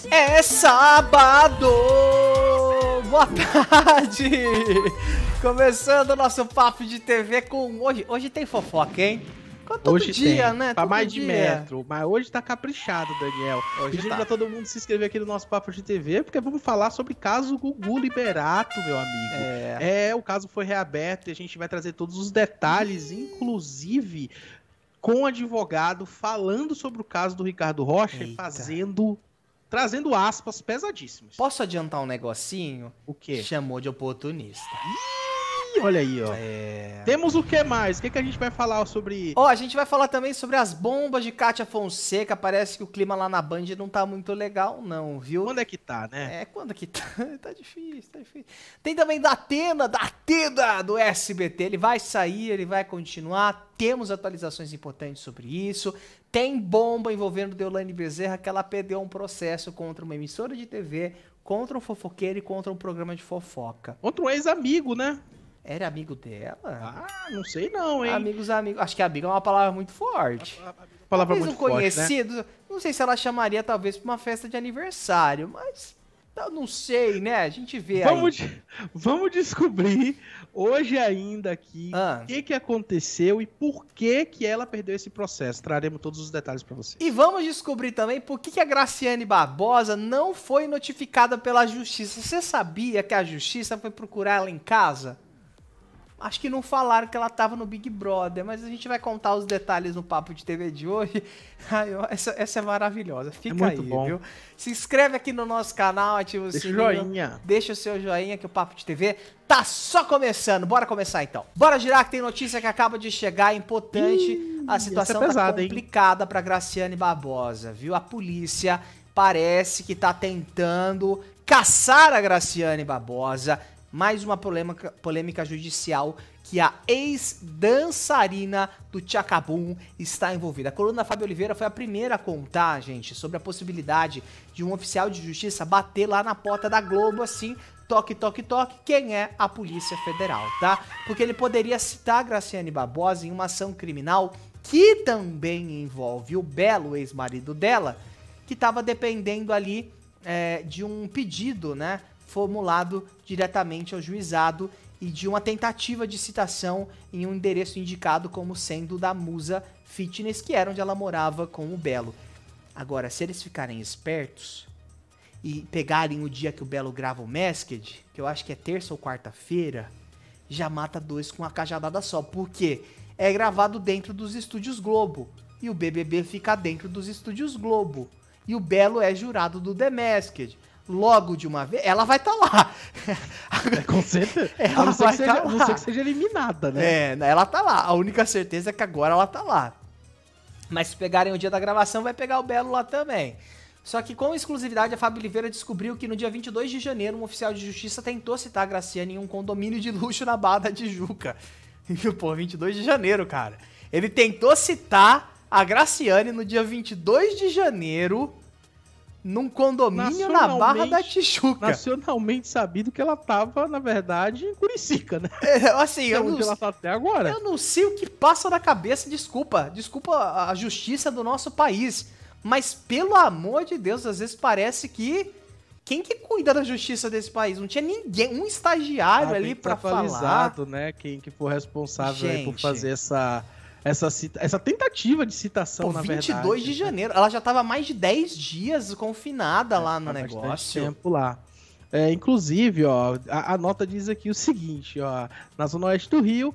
É sábado! Boa tarde! Começando o nosso papo de TV com... Hoje tem fofoca, hein? Todo hoje dia, tem, né? Pra todo mais dia. de metro. Mas hoje tá caprichado, Daniel. Hoje Pedindo tá. pra todo mundo se inscrever aqui no nosso Papo de TV, porque vamos falar sobre caso Gugu Liberato, meu amigo. O caso foi reaberto e a gente vai trazer todos os detalhes, inclusive com o advogado falando sobre o caso do Ricardo Rocha e trazendo aspas pesadíssimas. Posso adiantar um negocinho? O quê? Chamou de oportunista. Olha aí, ó. Temos o que mais? O que a gente vai falar sobre... A gente vai falar também sobre as bombas de Kátia Fonseca. Parece que o clima lá na Band não tá muito legal, não, viu? Quando é que tá, né? Quando é que tá? Tá difícil. Tem também da Atena do SBT. Ele vai sair, ele vai continuar. Temos atualizações importantes sobre isso. Tem bomba envolvendo Deolane Bezerra, que ela perdeu um processo contra uma emissora de TV, contra um fofoqueiro e contra um programa de fofoca. Contra um ex-amigo, né? Era amigo dela? Ah, não sei não, hein? Amigos. Acho que amigo é uma palavra muito forte. Palavra talvez muito um conhecido, forte, né? Não sei se ela chamaria talvez pra uma festa de aniversário, mas eu não sei, né? A gente vê Vamos descobrir hoje ainda aqui o que aconteceu e por que ela perdeu esse processo. Traremos todos os detalhes pra você. E vamos descobrir também por que a Graciane Barbosa não foi notificada pela justiça. Você sabia que a justiça foi procurar ela em casa? Acho que não falaram que ela tava no Big Brother, mas a gente vai contar os detalhes no Papo de TV de hoje. Essa é maravilhosa. Fica aí, bom. Viu? Se inscreve aqui no nosso canal, ativa o sininho. Joinha. Deixa o seu joinha que o Papo de TV tá só começando. Bora começar então. Bora girar que tem notícia que acaba de chegar, importante. A situação tá complicada pra Graciane Barbosa, viu? A polícia parece que tá tentando caçar a Graciane Barbosa. Mais uma polêmica judicial que a ex-dançarina do Tchacabum está envolvida. A coluna Fábio Oliveira foi a primeira a contar, gente, sobre a possibilidade de um oficial de justiça bater lá na porta da Globo, assim, toque, toque, toque, quem é a Polícia Federal, tá? Porque ele poderia citar a Graciane Barbosa em uma ação criminal que também envolve o Belo, ex-marido dela, que estava dependendo ali de um pedido, né? Formulado diretamente ao juizado e de uma tentativa de citação em um endereço indicado como sendo da Musa Fitness, que era onde ela morava com o Belo. Agora, se eles ficarem espertos e pegarem o dia que o Belo grava o Masked, que eu acho que é terça ou quarta-feira, já mata dois com uma cajadada só. Por quê? É gravado dentro dos estúdios Globo e o BBB fica dentro dos estúdios Globo e o Belo é jurado do The Masked. Logo de uma vez, ela vai estar lá. Com certeza. A não ser que seja eliminada, né? Ela tá lá. A única certeza é que agora ela tá lá. Mas se pegarem o dia da gravação, vai pegar o Belo lá também. Só que com exclusividade, a Fábio Oliveira descobriu que no dia 22 de janeiro, um oficial de justiça tentou citar a Graciane em um condomínio de luxo na Barra da Tijuca. Pô, 22 de janeiro, cara. Ele tentou citar a Graciane no dia 22 de janeiro... num condomínio na Barra da Tijuca. Nacionalmente sabido que ela tava, na verdade, em Curicica, né? Ela tá até agora. Eu não sei o que passa na cabeça, desculpa a justiça do nosso país, mas pelo amor de Deus, às vezes parece que quem que cuida da justiça desse país? Não tinha ninguém, um estagiário ali pra falar. Né? Quem que for responsável por fazer essa tentativa de citação, na verdade. 22 de janeiro. Ela já tava mais de 10 dias confinada lá no negócio. Tempo lá. Inclusive, ó, a nota diz aqui o seguinte, ó, na Zona Oeste do Rio,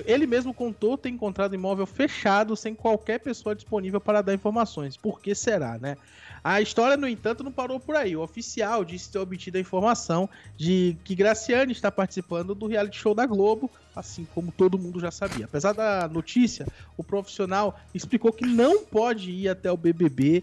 ele mesmo contou ter encontrado imóvel fechado sem qualquer pessoa disponível para dar informações. Por que será, né? A história, no entanto, não parou por aí. O oficial disse ter obtido a informação de que Graciane está participando do reality show da Globo, assim como todo mundo já sabia. Apesar da notícia, o profissional explicou que não pode ir até o BBB,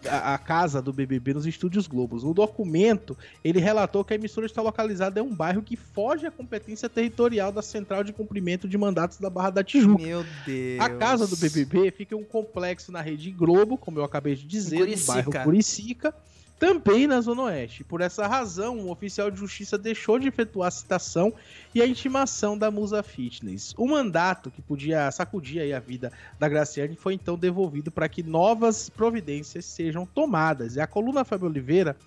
a casa do BBB, nos estúdios Globos. No documento, ele relatou que a emissora está localizada em um bairro que foge à competência territorial da Central de Cumprimento de Mandatos da Barra da Tijuca. Meu Deus. A casa do BBB fica em um complexo na Rede Globo, como eu acabei de dizer, no bairro Curicica. também na Zona Oeste. Por essa razão, o oficial de justiça deixou de efetuar a citação e a intimação da Musa Fitness. O mandato que podia sacudir aí a vida da Graciane foi então devolvido para que novas providências sejam tomadas. E a coluna Fábio Oliveira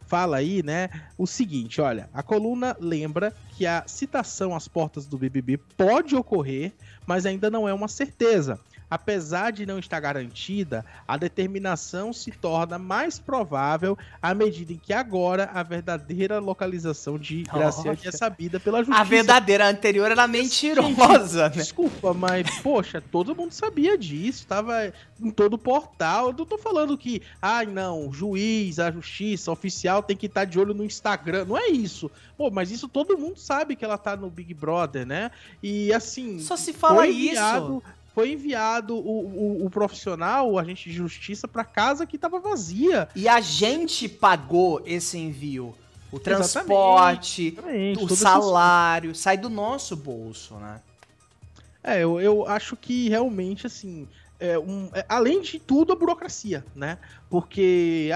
fala aí, né, o seguinte, olha, a coluna lembra que a citação às portas do BBB pode ocorrer, mas ainda não é uma certeza. Apesar de não estar garantida, a determinação se torna mais provável à medida em que agora a verdadeira localização de Graciane é sabida pela justiça. A verdadeira, a anterior era mentirosa, né? Desculpa, mas, poxa, todo mundo sabia disso, estava em todo o portal. Eu não tô falando que, não, o juiz, a justiça, o oficial tem que estar de olho no Instagram. Não é isso. Pô, mas isso todo mundo sabe que ela tá no Big Brother, né? E assim... Só se fala isso. Foi enviado o profissional, o agente de justiça, para casa que estava vazia. E a gente pagou esse envio. O transporte, o salário, sai do nosso bolso, né? Eu acho que realmente, assim... além de tudo, a burocracia, né? Porque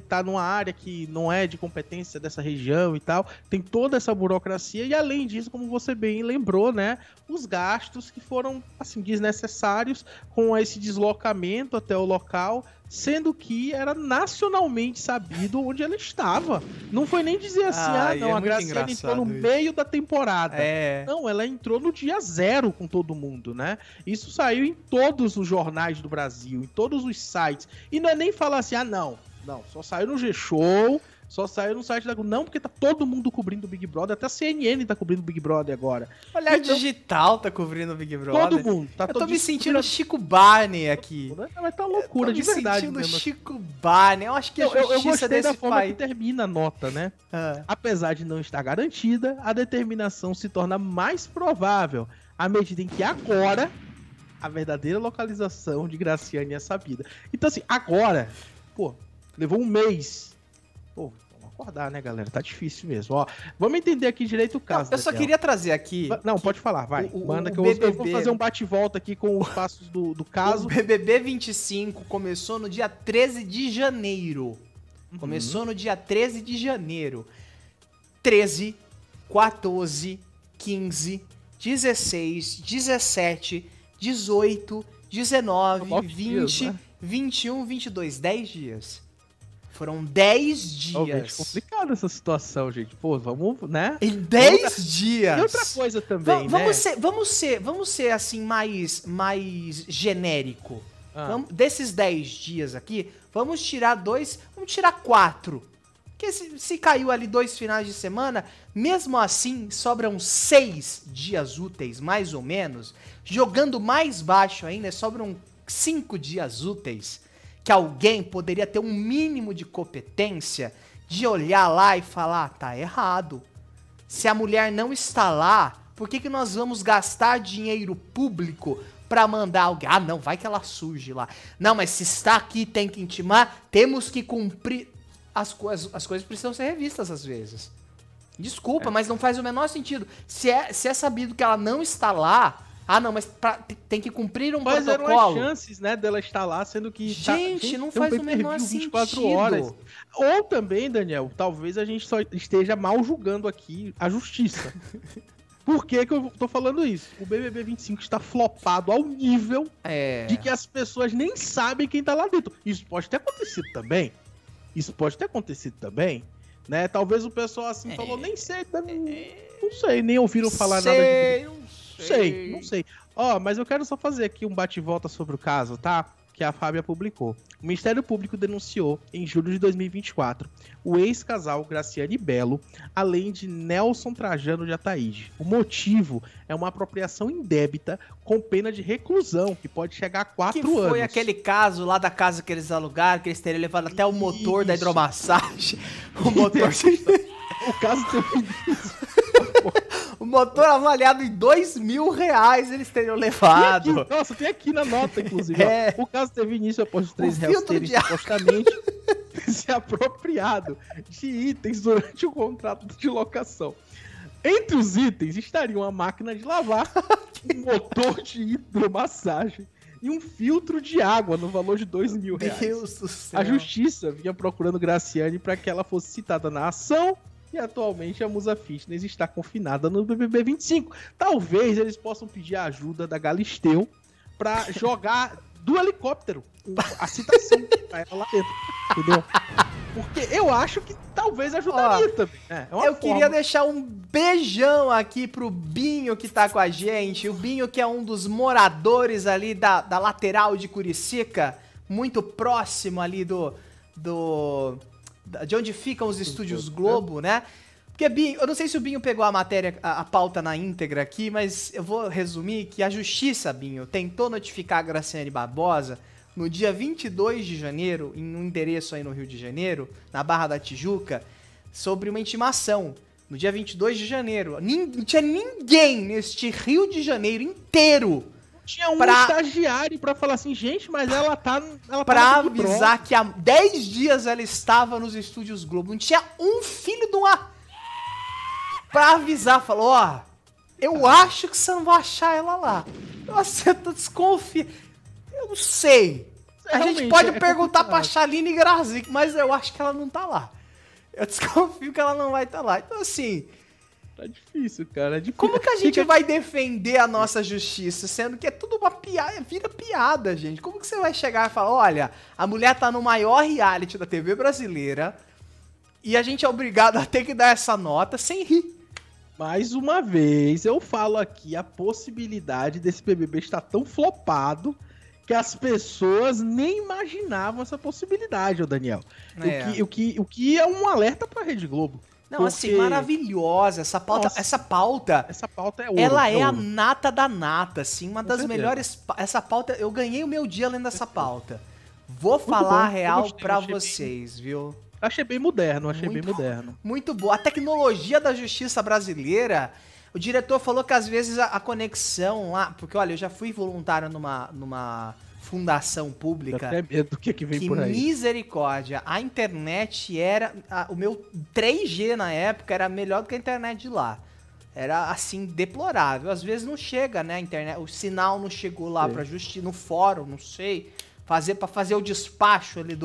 tá numa área que não é de competência dessa região e tal, tem toda essa burocracia e além disso, como você bem lembrou, né, os gastos que foram, assim, desnecessários com esse deslocamento até o local, sendo que era nacionalmente sabido onde ela estava. Não foi nem dizer assim, a Graciane entrou no meio da temporada. Não, ela entrou no dia 0 com todo mundo, né? Isso saiu em todos os jornais do Brasil, em todos os sites. E não é nem falar assim, não, só saiu no G-Show, só saiu no site da Globo. Não, porque tá todo mundo cobrindo o Big Brother, até a CNN tá cobrindo o Big Brother agora. Olhar então, Digital tá cobrindo o Big Brother. Todo mundo. Eu tô me sentindo Chico Barney aqui. Vai tá loucura, de verdade. Eu tô me sentindo Chico Barney. Eu acho que a justiça desse da forma que termina a nota, né? Apesar de não estar garantida, a determinação se torna mais provável à medida em que agora a verdadeira localização de Graciane é sabida. Então, assim, agora, levou um mês. Vamos acordar, né, galera? Tá difícil mesmo. Ó, vamos entender aqui direito o caso. Eu só queria trazer aqui... Não, pode falar, vai. Manda que eu vou fazer um bate-volta aqui com os passos do caso. O BBB 25 começou no dia 13 de janeiro. Começou no dia 13 de janeiro. 13, 14, 15, 16, 17... 18, 19, 20, dias, né? 21, 22, 10 dias. Foram 10 dias. É complicado essa situação, gente. Vamos, né? Em 10 dias. E outra coisa também, Vamos ser assim, mais genérico. Desses 10 dias aqui, vamos tirar 4. Porque se caiu ali 2 finais de semana, mesmo assim, sobram 6 dias úteis, mais ou menos. Jogando mais baixo ainda, sobram 5 dias úteis que alguém poderia ter um mínimo de competência de olhar lá e falar, tá errado. Se a mulher não está lá, por que nós vamos gastar dinheiro público pra mandar alguém? Não, vai que ela surge lá. Não, mas se está aqui, tem que intimar, temos que cumprir... As coisas precisam ser revistas às vezes. Desculpa, mas não faz o menor sentido. Se é sabido que ela não está lá... mas tem que cumprir um protocolo. Mas eram as chances, né, dela estar lá, sendo que... Gente, não faz o menor 24 sentido. Horas. Ou também, Daniel, talvez a gente só esteja mal julgando aqui a justiça. Por que eu tô falando isso? O BBB 25 está flopado ao nível de que as pessoas nem sabem quem tá lá dentro. Isso pode ter acontecido também. Né? Talvez o pessoal assim falou, nem sei, não sei, nem ouviram falar nada disso. Não sei. Mas eu quero só fazer aqui um bate-volta sobre o caso, tá? Que a Fábia publicou. O Ministério Público denunciou, em julho de 2024, o ex-casal Graciane Bello, além de Nelson Trajano de Ataíde. O motivo é uma apropriação indébita com pena de reclusão, que pode chegar a 4 anos. Que foi aquele caso lá da casa que eles alugaram, que eles teriam levado até o motor da hidromassagem. O motor... O caso teve isso. O motor avaliado em R$2.000 eles teriam levado. Tem aqui na nota, inclusive. O caso teve início após os 3 réus terem supostamente se apropriado de itens durante o contrato de locação. Entre os itens estariam a máquina de lavar, um motor de hidromassagem, e um filtro de água no valor de R$2.000. Deus do céu. A justiça vinha procurando Graciane para que ela fosse citada na ação e atualmente a Musa Fitness está confinada no BBB 25. Talvez eles possam pedir a ajuda da Galisteu para jogar do helicóptero a citação pra ela lá dentro, entendeu? Porque eu acho que talvez ajudaria também, né? Eu queria deixar um beijão aqui pro Binho que tá com a gente. O Binho que é um dos moradores ali da lateral de Curicica, muito próximo ali de onde ficam os estúdios Globo, né? Porque, Binho, eu não sei se o Binho pegou a matéria, a pauta na íntegra aqui, mas eu vou resumir que a justiça, Binho, tentou notificar a Graciane Barbosa no dia 22 de janeiro, em um endereço aí no Rio de Janeiro, na Barra da Tijuca, sobre uma intimação. No dia 22 de janeiro. Não tinha ninguém neste Rio de Janeiro inteiro. Tinha um estagiário pra falar assim, gente, mas ela tá pra avisar que há 10 dias ela estava nos estúdios Globo. Não tinha um filho de uma... Pra avisar, falou, ó, eu acho que você não vai achar ela lá. Nossa, eu tô desconfiado. Eu não sei. A gente pode perguntar pra Chaline Grazik, mas eu acho que ela não tá lá. Eu desconfio que ela não vai estar lá. Então, assim... Tá difícil, cara. É difícil. Como que a gente vai defender a nossa justiça, sendo que é tudo uma piada, vira piada, gente? Como que você vai chegar e falar, olha, a mulher tá no maior reality da TV brasileira e a gente é obrigado a ter que dar essa nota sem rir? Mais uma vez, eu falo aqui a possibilidade desse BBB estar tão flopado que as pessoas nem imaginavam essa possibilidade, ô Daniel. O que é um alerta pra Rede Globo. Não, assim, maravilhosa. Essa pauta, nossa, essa pauta é ouro. Ela é a nata da nata, assim, uma das melhores... Essa pauta, eu ganhei o meu dia lendo essa pauta. Vou falar a real pra vocês, viu? Achei bem moderno, bem moderno. Muito boa. A tecnologia da justiça brasileira, o diretor falou que às vezes a conexão lá... Porque, olha, eu já fui voluntário numa fundação pública. Até medo do que vem por aí. Misericórdia. A internet era... O meu 3G na época era melhor do que a internet de lá. Era, assim, deplorável. Às vezes não chega, né, a internet. O sinal não chegou lá pra justiça, no fórum, não sei. Pra fazer o despacho ali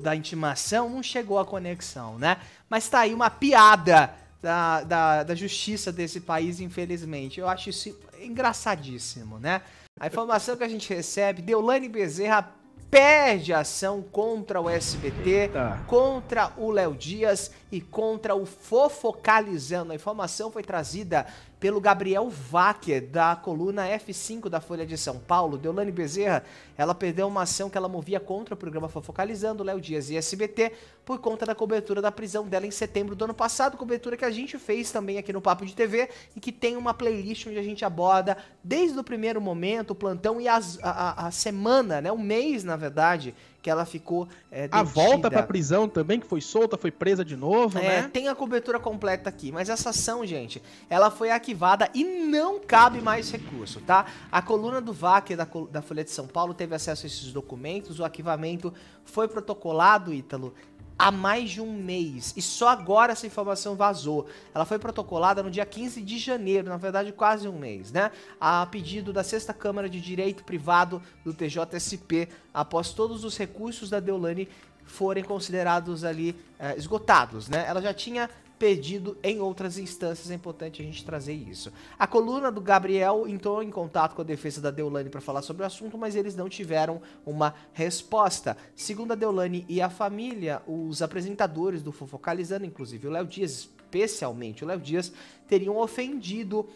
da intimação, não chegou a conexão, né? Mas tá aí uma piada da justiça desse país, infelizmente. Eu acho isso engraçadíssimo, né? A informação que a gente recebe, Deolane Bezerra perde a ação contra o SBT, contra o Léo Dias e contra o Fofocalizando. A informação foi trazida pelo Gabriel Wacker, da coluna F5 da Folha de São Paulo. Deolane Bezerra, ela perdeu uma ação que ela movia contra o programa Fofocalizando, Léo Dias e SBT, por conta da cobertura da prisão dela em setembro do ano passado, cobertura que a gente fez também aqui no Papo de TV, e que tem uma playlist onde a gente aborda desde o primeiro momento, o plantão e a semana, né, um mês, na verdade, que ela ficou detida. A volta pra prisão também, que foi solta, foi presa de novo, né? Tem a cobertura completa aqui, mas essa ação, gente, ela foi arquivada e não cabe mais recurso, tá? A coluna do VAC da Folha de São Paulo teve acesso a esses documentos, o arquivamento foi protocolado, Ítalo, há mais de um mês, e só agora essa informação vazou. Ela foi protocolada no dia 15 de janeiro, na verdade quase um mês, né? A pedido da 6ª Câmara de Direito Privado do TJSP, após todos os recursos da Deolane forem considerados ali esgotados, né? Ela já tinha pedido em outras instâncias, é importante a gente trazer isso. A coluna do Gabriel entrou em contato com a defesa da Deolane para falar sobre o assunto, mas eles não tiveram uma resposta. Segundo a Deolane e a família, os apresentadores do Fofocalizando, inclusive o Léo Dias, especialmente o Léo Dias, teriam ofendido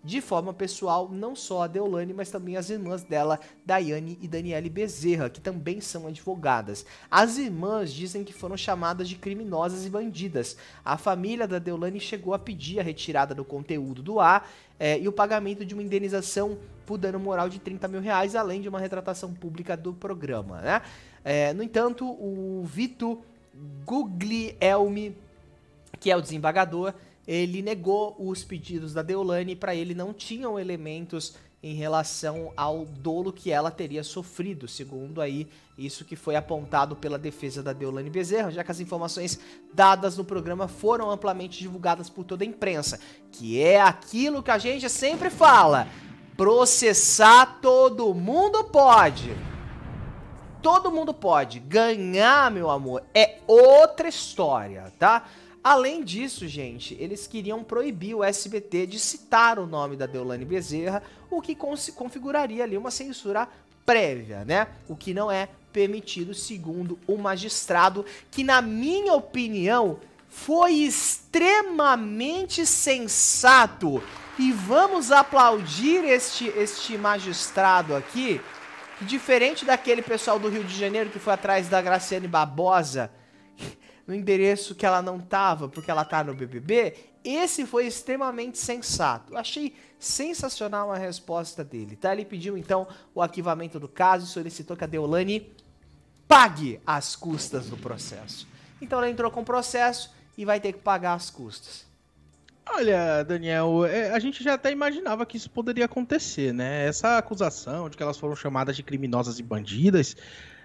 de forma pessoal, não só a Deolane, mas também as irmãs dela, Daiane e Daniele Bezerra, que também são advogadas. As irmãs dizem que foram chamadas de criminosas e bandidas. A família da Deolane chegou a pedir a retirada do conteúdo do ar e o pagamento de uma indenização por dano moral de R$30 mil, além de uma retratação pública do programa, né? No entanto, o Vitor Guglielmi, que é o desembargador, ele negou os pedidos da Deolane e para ele não tinham elementos em relação ao dolo que ela teria sofrido, segundo aí isso que foi apontado pela defesa da Deolane Bezerra, já que as informações dadas no programa foram amplamente divulgadas por toda a imprensa, que é aquilo que a gente sempre fala. Processar todo mundo pode. Todo mundo pode. Ganhar, meu amor, é outra história, tá? Além disso, gente, eles queriam proibir o SBT de citar o nome da Deolane Bezerra, o que configuraria ali uma censura prévia, né? O que não é permitido, segundo o magistrado, que, na minha opinião, foi extremamente sensato. E vamos aplaudir este magistrado aqui, que, diferente daquele pessoal do Rio de Janeiro que foi atrás da Graciane Barbosa no endereço que ela não tava, porque ela tá no BBB, esse foi extremamente sensato. Eu achei sensacional a resposta dele, tá? Ele pediu, então, o arquivamento do caso e solicitou que a Deolane pague as custas do processo. Então ela entrou com o processo e vai ter que pagar as custas. Olha, Daniel, a gente já até imaginava que isso poderia acontecer, né? Essa acusação de que elas foram chamadas de criminosas e bandidas,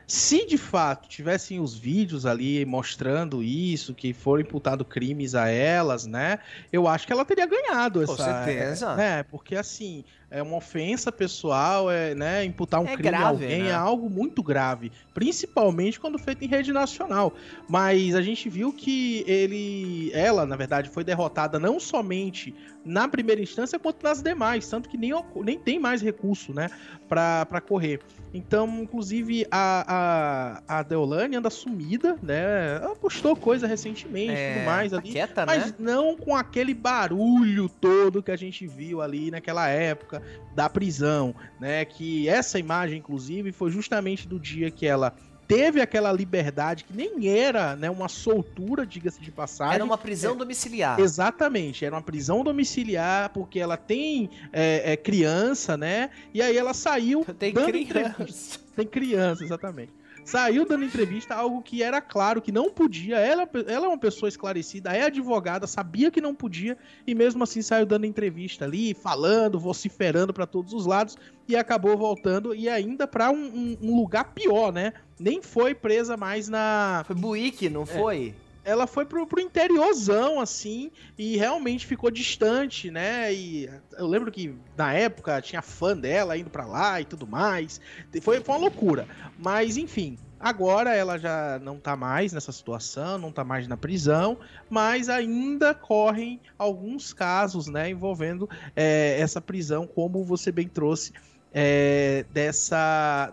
se de fato tivessem os vídeos ali mostrando isso, que foram imputados crimes a elas, né? Eu acho que ela teria ganhado essa... Com certeza. Né? Porque, assim, é uma ofensa pessoal, né? Imputar um crime grave, a alguém, né? É algo muito grave. Principalmente quando feito em rede nacional. Mas a gente viu que ela, na verdade, foi derrotada não somente na primeira instância, quanto nas demais. Tanto que nem tem mais recurso, né? Pra correr. Então, inclusive, a Deolane anda sumida, né? Ela postou coisa recentemente e tudo mais ali. Quieta, mas né? não com aquele barulho todo que a gente viu ali naquela época da prisão, né? Que essa imagem, inclusive, foi justamente do dia que ela teve aquela liberdade, que nem era, né, uma soltura, diga-se de passagem. Era uma prisão domiciliar. Exatamente, era uma prisão domiciliar, porque ela tem criança, né? E aí ela saiu... Tem criança. Tem criança, exatamente. Saiu dando entrevista, algo que era claro que não podia. Ela é uma pessoa esclarecida, é advogada, sabia que não podia, e mesmo assim saiu dando entrevista ali, falando, vociferando para todos os lados, e acabou voltando, e ainda para um lugar pior, né? Nem foi presa mais na... Foi Buíque, não foi? Ela foi pro interiorzão, assim, e realmente ficou distante, né? E eu lembro que, na época, tinha fã dela indo pra lá e tudo mais. Foi uma loucura. Mas, enfim, agora ela já não tá mais nessa situação, não tá mais na prisão, mas ainda correm alguns casos, né, envolvendo essa prisão, como você bem trouxe,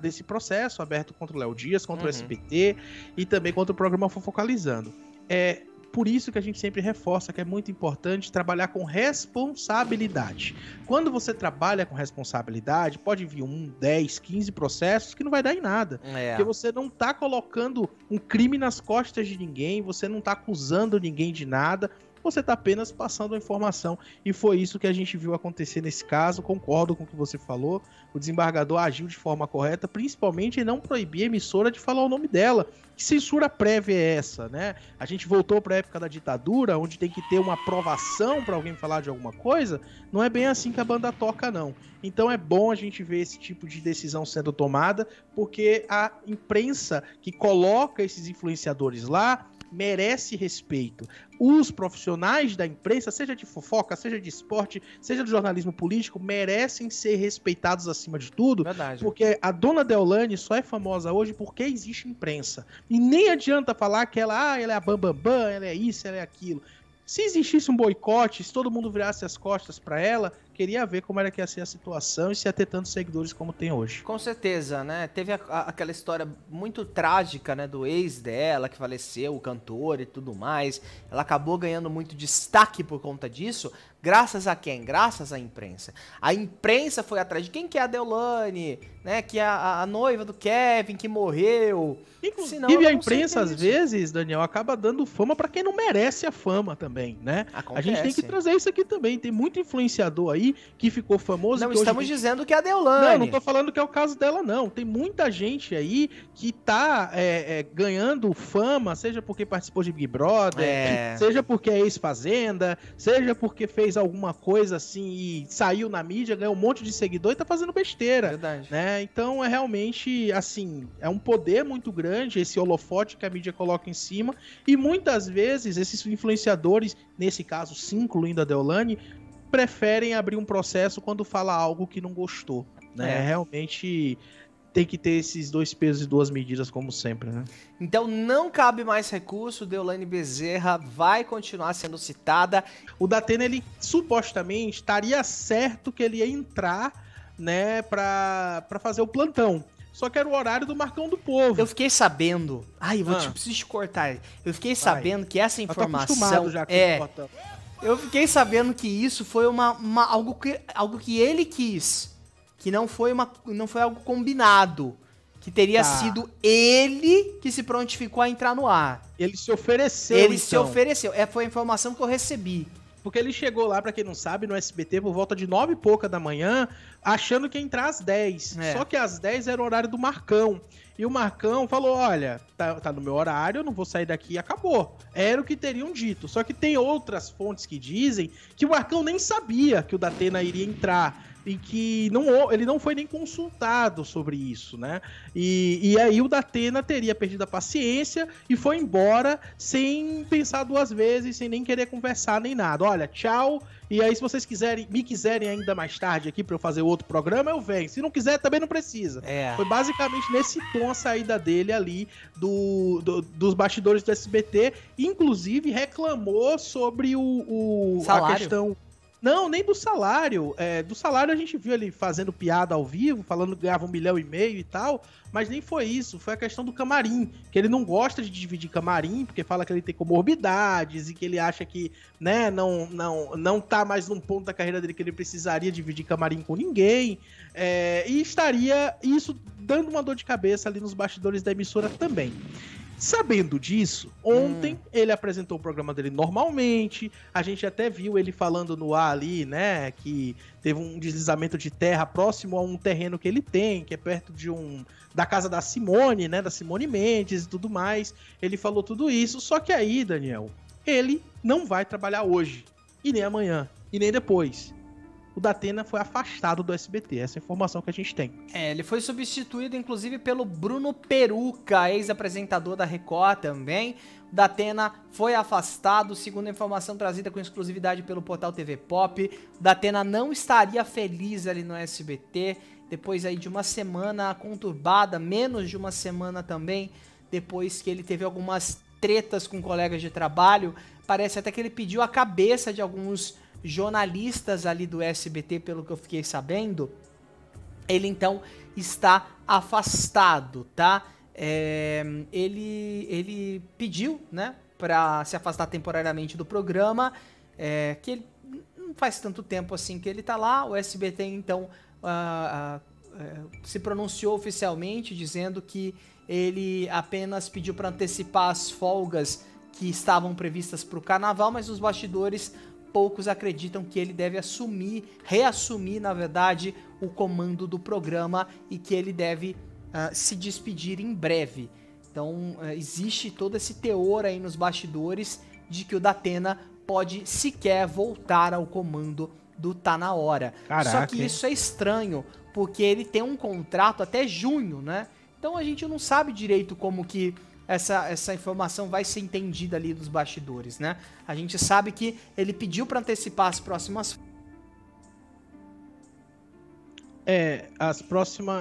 desse processo aberto contra o Léo Dias, contra o SBT e também contra o programa Fofocalizando. É por isso que a gente sempre reforça que é muito importante trabalhar com responsabilidade. Quando você trabalha com responsabilidade, pode vir 1, 10, 15 processos que não vai dar em nada. Porque você não está colocando um crime nas costas de ninguém, você não está acusando ninguém de nada, você está apenas passando a informação. E foi isso que a gente viu acontecer nesse caso. Concordo com o que você falou. O desembargador agiu de forma correta, principalmente em não proibir a emissora de falar o nome dela. Que censura prévia é essa, né? A gente voltou para a época da ditadura, onde tem que ter uma aprovação para alguém falar de alguma coisa. Não é bem assim que a banda toca, não. Então é bom a gente ver esse tipo de decisão sendo tomada, porque a imprensa que coloca esses influenciadores lá merece respeito. Os profissionais da imprensa, seja de fofoca, seja de esporte, seja do jornalismo político, merecem ser respeitados acima de tudo. Verdade. Porque a dona Deolane só é famosa hoje porque existe imprensa. E nem adianta falar que ela é a bambambam, ela é isso, ela é aquilo. Se existisse um boicote, se todo mundo virasse as costas para ela, queria ver como era que ia ser a situação e se ia ter tantos seguidores como tem hoje. Com certeza, né? Teve aquela história muito trágica, né, do ex dela, que faleceu, o cantor e tudo mais. Ela acabou ganhando muito destaque por conta disso. Graças a quem? Graças à imprensa. A imprensa foi atrás de quem que é a Deolane, né? Que é a noiva do Kevin, que morreu. Inclusive a imprensa, às vezes, Daniel, acaba dando fama pra quem não merece a fama também, né? Acontece. A gente tem que trazer isso aqui também. Tem muito influenciador aí que ficou famoso. Não que estamos hoje... dizendo que é a Deolane. Não tô falando que é o caso dela, não. Tem muita gente aí que tá ganhando fama, seja porque participou de Big Brother, seja porque é ex-fazenda, seja porque fez alguma coisa assim e saiu na mídia, ganhou um monte de seguidor e tá fazendo besteira. Verdade. Né? Então é realmente, assim, é um poder muito grande esse holofote que a mídia coloca em cima, e muitas vezes esses influenciadores, nesse caso sim, incluindo a Deolane, preferem abrir um processo quando fala algo que não gostou, né? Realmente tem que ter esses 2 pesos e 2 medidas, como sempre, né? Então não cabe mais recurso, Deolane Bezerra vai continuar sendo citada. O Datena, ele supostamente estaria certo que ele ia entrar, né, pra fazer o plantão. Só que era o horário do Marcão do Povo. Eu fiquei sabendo... Ai, preciso te cortar. Eu fiquei sabendo que essa informação... Já eu fiquei sabendo que isso foi algo que ele quis. Que não foi algo combinado. Que teria sido ele que se prontificou a entrar no ar. Ele se ofereceu, se ofereceu. Foi a informação que eu recebi. Porque ele chegou lá, pra quem não sabe, no SBT por volta de 9 e pouca da manhã, achando que ia entrar às 10. Só que às 10 era o horário do Marcão. E o Marcão falou, olha, tá no meu horário, eu não vou sair daqui e acabou. Era o que teriam dito. Só que tem outras fontes que dizem que o Marcão nem sabia que o Datena iria entrar. E que ele não foi nem consultado sobre isso, né? E aí o Datena teria perdido a paciência e foi embora sem pensar 2 vezes, sem nem querer conversar nem nada. Olha, tchau. E aí, se vocês me quiserem ainda mais tarde aqui pra eu fazer outro programa, eu venho. Se não quiser, também não precisa. Foi basicamente nesse tom a saída dele ali dos bastidores do SBT. Inclusive, reclamou sobre a questão... Não, nem do salário. Do salário a gente viu ele fazendo piada ao vivo, falando que ganhava 1,5 milhão e tal, mas nem foi isso. Foi a questão do camarim, que ele não gosta de dividir camarim, porque fala que ele tem comorbidades e que ele acha que, né, não tá mais num ponto da carreira dele que ele precisaria dividir camarim com ninguém. E estaria isso dando uma dor de cabeça ali nos bastidores da emissora também. Sabendo disso, ontem ele apresentou o programa dele normalmente, a gente até viu ele falando no ar ali, né, que teve um deslizamento de terra próximo a um terreno que ele tem, que é perto da casa da Simone, né, da Simone Mendes e tudo mais. Ele falou tudo isso, só que aí, Daniel, ele não vai trabalhar hoje, e nem amanhã, e nem depois. O Datena foi afastado do SBT, essa é a informação que a gente tem. Ele foi substituído, inclusive, pelo Bruno Peruca, ex-apresentador da Record também. O Datena foi afastado, segundo a informação trazida com exclusividade pelo portal TV Pop. O Datena não estaria feliz ali no SBT, depois aí de uma semana conturbada, menos de uma semana também, depois que ele teve algumas tretas com colegas de trabalho. Parece até que ele pediu a cabeça de alguns jornalistas ali do SBT, pelo que eu fiquei sabendo. Ele então está afastado, tá? Ele pediu, né, para se afastar temporariamente do programa, que ele não faz tanto tempo assim que ele tá lá. O SBT então se pronunciou oficialmente dizendo que ele apenas pediu para antecipar as folgas que estavam previstas para o carnaval, mas os bastidores poucos acreditam que ele deve reassumir, na verdade, o comando do programa e que ele deve se despedir em breve. Então, existe todo esse teor aí nos bastidores de que o Datena pode sequer voltar ao comando do Tá Na Hora. Caraca. Só que isso é estranho, porque ele tem um contrato até junho, né? Então a gente não sabe direito como que essa informação vai ser entendida ali dos bastidores, né? A gente sabe que ele pediu para antecipar as próximas...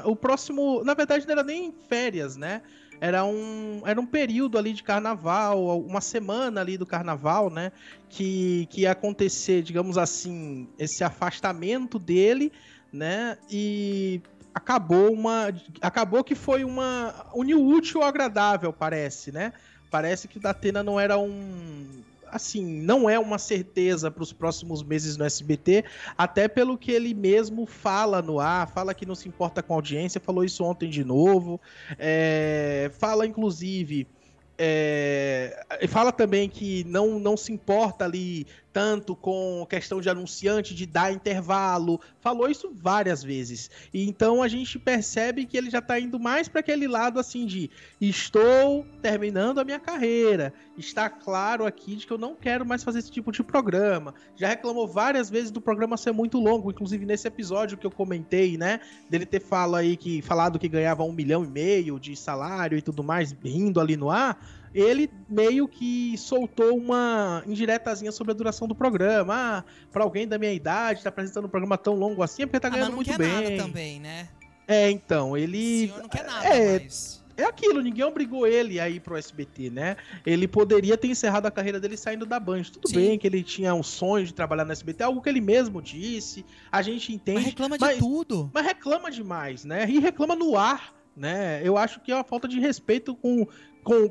O próximo... Na verdade, não era nem férias, né? Era um período ali de carnaval, uma semana ali do carnaval, né? Que ia acontecer, digamos assim, esse afastamento dele, né? E... Acabou que foi uniu útil ao agradável, parece, né? Parece que o Datena não era não é uma certeza para os próximos meses no SBT, até pelo que ele mesmo fala no ar, fala que não se importa com a audiência, falou isso ontem de novo, fala inclusive... fala também que não se importa ali tanto com questão de anunciante, de dar intervalo, falou isso várias vezes, e então a gente percebe que ele já tá indo mais para aquele lado assim de estou terminando a minha carreira, está claro aqui de que eu não quero mais fazer esse tipo de programa, já reclamou várias vezes do programa ser muito longo, inclusive nesse episódio que eu comentei, né, dele ter falado que ganhava 1,5 milhão de salário e tudo mais, rindo ali no ar. ele meio que soltou uma indiretazinha sobre a duração do programa. Pra alguém da minha idade, tá apresentando um programa tão longo assim, é porque tá ganhando muito bem. Mas não quer nada também, né? Então, ele... O senhor não quer nada, mas... É aquilo, ninguém obrigou ele a ir pro SBT, né? Ele poderia ter encerrado a carreira dele saindo da Band. Tudo bem que ele tinha um sonho de trabalhar no SBT, algo que ele mesmo disse, a gente entende. Mas reclama de tudo. Mas reclama demais, né? E reclama no ar, né? Eu acho que é uma falta de respeito com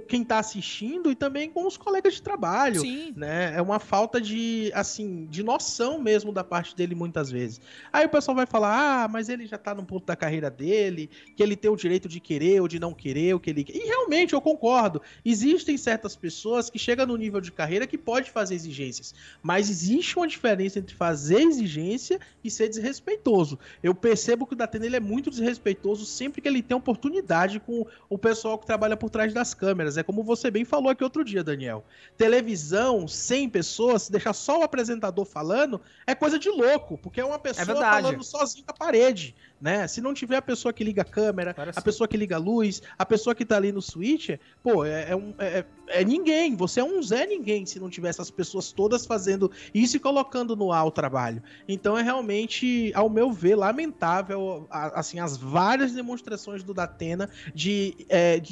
quem tá assistindo e também com os colegas de trabalho. Sim. Né? É uma falta de, assim, de noção mesmo da parte dele muitas vezes. Aí o pessoal vai falar, mas ele já tá no ponto da carreira dele, que ele tem o direito de querer ou de não querer o que ele quer. E realmente eu concordo. Existem certas pessoas que chegam no nível de carreira que pode fazer exigências, mas existe uma diferença entre fazer exigência e ser desrespeitoso. Eu percebo que o Datena ele é muito desrespeitoso sempre que ele tem oportunidade com o pessoal que trabalha por trás das câmeras. É como você bem falou aqui outro dia, Daniel. Televisão, 100 pessoas, se deixar só o apresentador falando, é coisa de louco, porque é uma pessoa falando sozinho com a parede, né? Se não tiver a pessoa que liga a câmera, a pessoa que liga a luz, a pessoa que tá ali no switcher, pô, é ninguém. Você é um Zé Ninguém se não tiver essas pessoas todas fazendo isso e colocando no ar o trabalho. Então é realmente, ao meu ver, lamentável, assim, as várias demonstrações do Datena de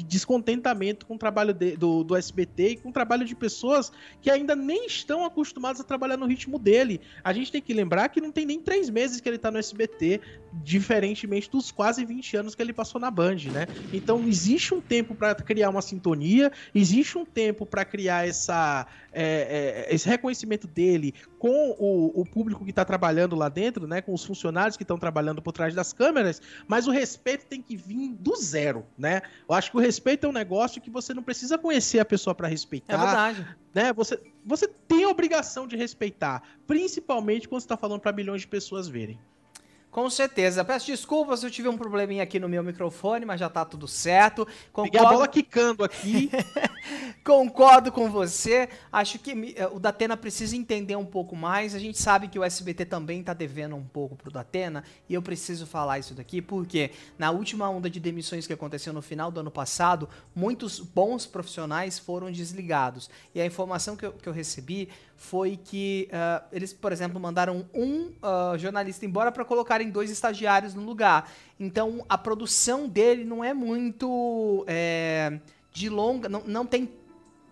descontentamento com o trabalho do SBT e com o trabalho de pessoas que ainda nem estão acostumadas a trabalhar no ritmo dele. A gente tem que lembrar que não tem nem 3 meses que ele tá no SBT, diferentemente dos quase 20 anos que ele passou na Band, né? Então existe um tempo para criar uma sintonia, existe um tempo para criar esse reconhecimento dele com o público que está trabalhando lá dentro, né? Com os funcionários que estão trabalhando por trás das câmeras, mas o respeito tem que vir do zero, né? Eu acho que o respeito é um negócio que você não precisa conhecer a pessoa para respeitar. É verdade. Né? Você tem a obrigação de respeitar, principalmente quando você está falando para milhões de pessoas verem. Com certeza. Peço desculpas se eu tive um probleminha aqui no meu microfone, mas já tá tudo certo. Peguei a bola quicando aqui. Concordo com você. Acho que o Datena precisa entender um pouco mais. A gente sabe que o SBT também tá devendo um pouco pro Datena, e eu preciso falar isso daqui porque na última onda de demissões que aconteceu no final do ano passado, muitos bons profissionais foram desligados. E a informação que eu recebi foi que eles, por exemplo, mandaram um jornalista embora para colocarem 2 estagiários no lugar. Então, a produção dele não é muito de longa... Não tem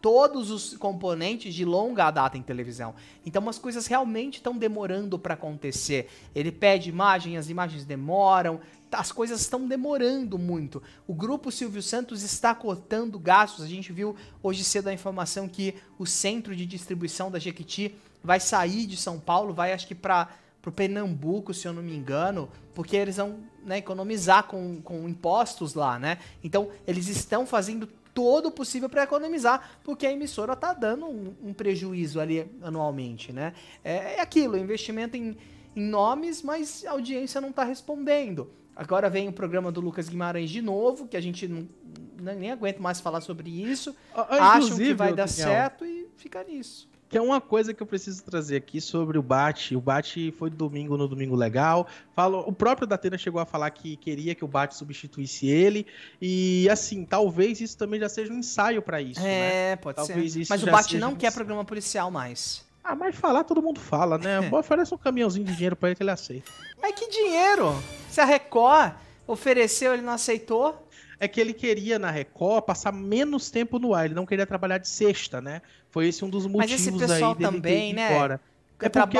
todos os componentes de longa data em televisão. Então, as coisas realmente estão demorando para acontecer. Ele pede imagem, as imagens demoram... As coisas estão demorando muito. O grupo Silvio Santos está cortando gastos. A gente viu hoje cedo a informação que o centro de distribuição da Jequiti vai sair de São Paulo, vai acho que para o Pernambuco, se eu não me engano, porque eles vão, né, economizar com impostos lá, né? Então, eles estão fazendo todo o possível para economizar, porque a emissora está dando um prejuízo ali anualmente, né? É aquilo, investimento em nomes, mas a audiência não está respondendo. Agora vem o programa do Lucas Guimarães de novo, que a gente nem aguenta mais falar sobre isso. Acham que vai dar certo e fica nisso. Que é uma coisa que eu preciso trazer aqui sobre o Bate. O Bate foi no Domingo Legal. O próprio Datena chegou a falar que queria que o Bate substituísse ele. E assim, talvez isso também já seja um ensaio para isso, né? Pode talvez ser. Isso mas o Bate não quer programa policial mais. Mas falar todo mundo fala, né? Oferece um caminhãozinho de dinheiro pra ele que ele aceita. Mas que dinheiro? Se a Record ofereceu, ele não aceitou? É que ele queria, na Record, passar menos tempo no ar. Ele não queria trabalhar de sexta, né? Foi esse um dos motivos aí dele também, ter ido embora. É porque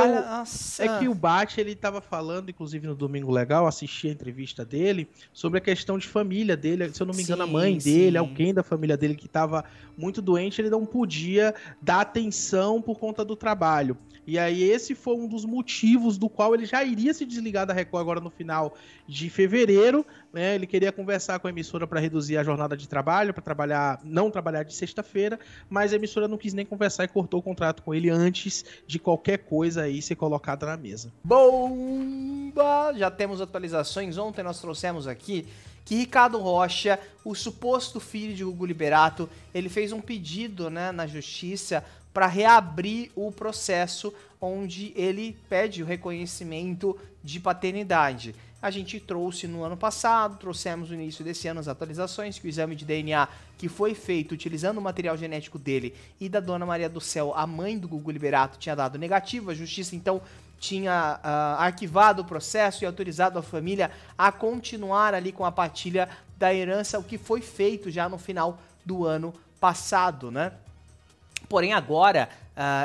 que o Bate, ele tava falando, inclusive no Domingo Legal, assisti a entrevista dele, sobre a questão de família dele, se eu não me engano, a mãe dele, alguém da família dele que tava muito doente, ele não podia dar atenção por conta do trabalho. E aí esse foi um dos motivos do qual ele já iria se desligar da Record agora no final de fevereiro, né? Ele queria conversar com a emissora para reduzir a jornada de trabalho, para não trabalhar de sexta-feira, mas a emissora não quis nem conversar e cortou o contrato com ele antes de qualquer coisa aí ser colocada na mesa. Bomba! Já temos atualizações. Ontem nós trouxemos aqui que Ricardo Rocha, o suposto filho de Gugu Liberato, ele fez um pedido, né, na justiça para reabrir o processo onde ele pede o reconhecimento de paternidade. a gente trouxe no ano passado, trouxemos no início desse ano as atualizações, que o exame de DNA que foi feito utilizando o material genético dele e da Dona Maria do Céu, a mãe do Gugu Liberato, tinha dado negativo. A justiça, então, tinha arquivado o processo e autorizado a família a continuar ali com a partilha da herança, o que foi feito já no final do ano passado, né? Porém, agora,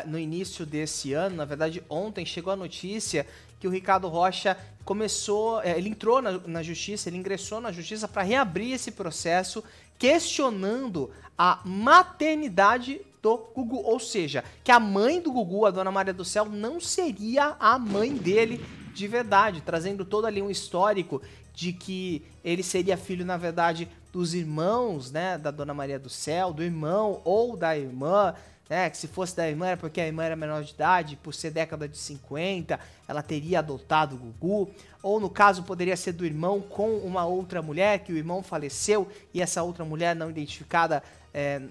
no início desse ano, na verdade, ontem, chegou a notícia que o Ricardo Rocha começou, ele entrou na justiça, ele ingressou na justiça para reabrir esse processo, questionando a maternidade do Gugu, ou seja, que a mãe do Gugu, a Dona Maria do Céu, não seria a mãe dele de verdade, trazendo todo ali um histórico de que ele seria filho, na verdade, dos irmãos, né, da Dona Maria do Céu, do irmão ou da irmã, né, que se fosse da irmã era porque a irmã era menor de idade, por ser década de 50, ela teria adotado o Gugu, ou no caso poderia ser do irmão com uma outra mulher, que o irmão faleceu e essa outra mulher não identificada,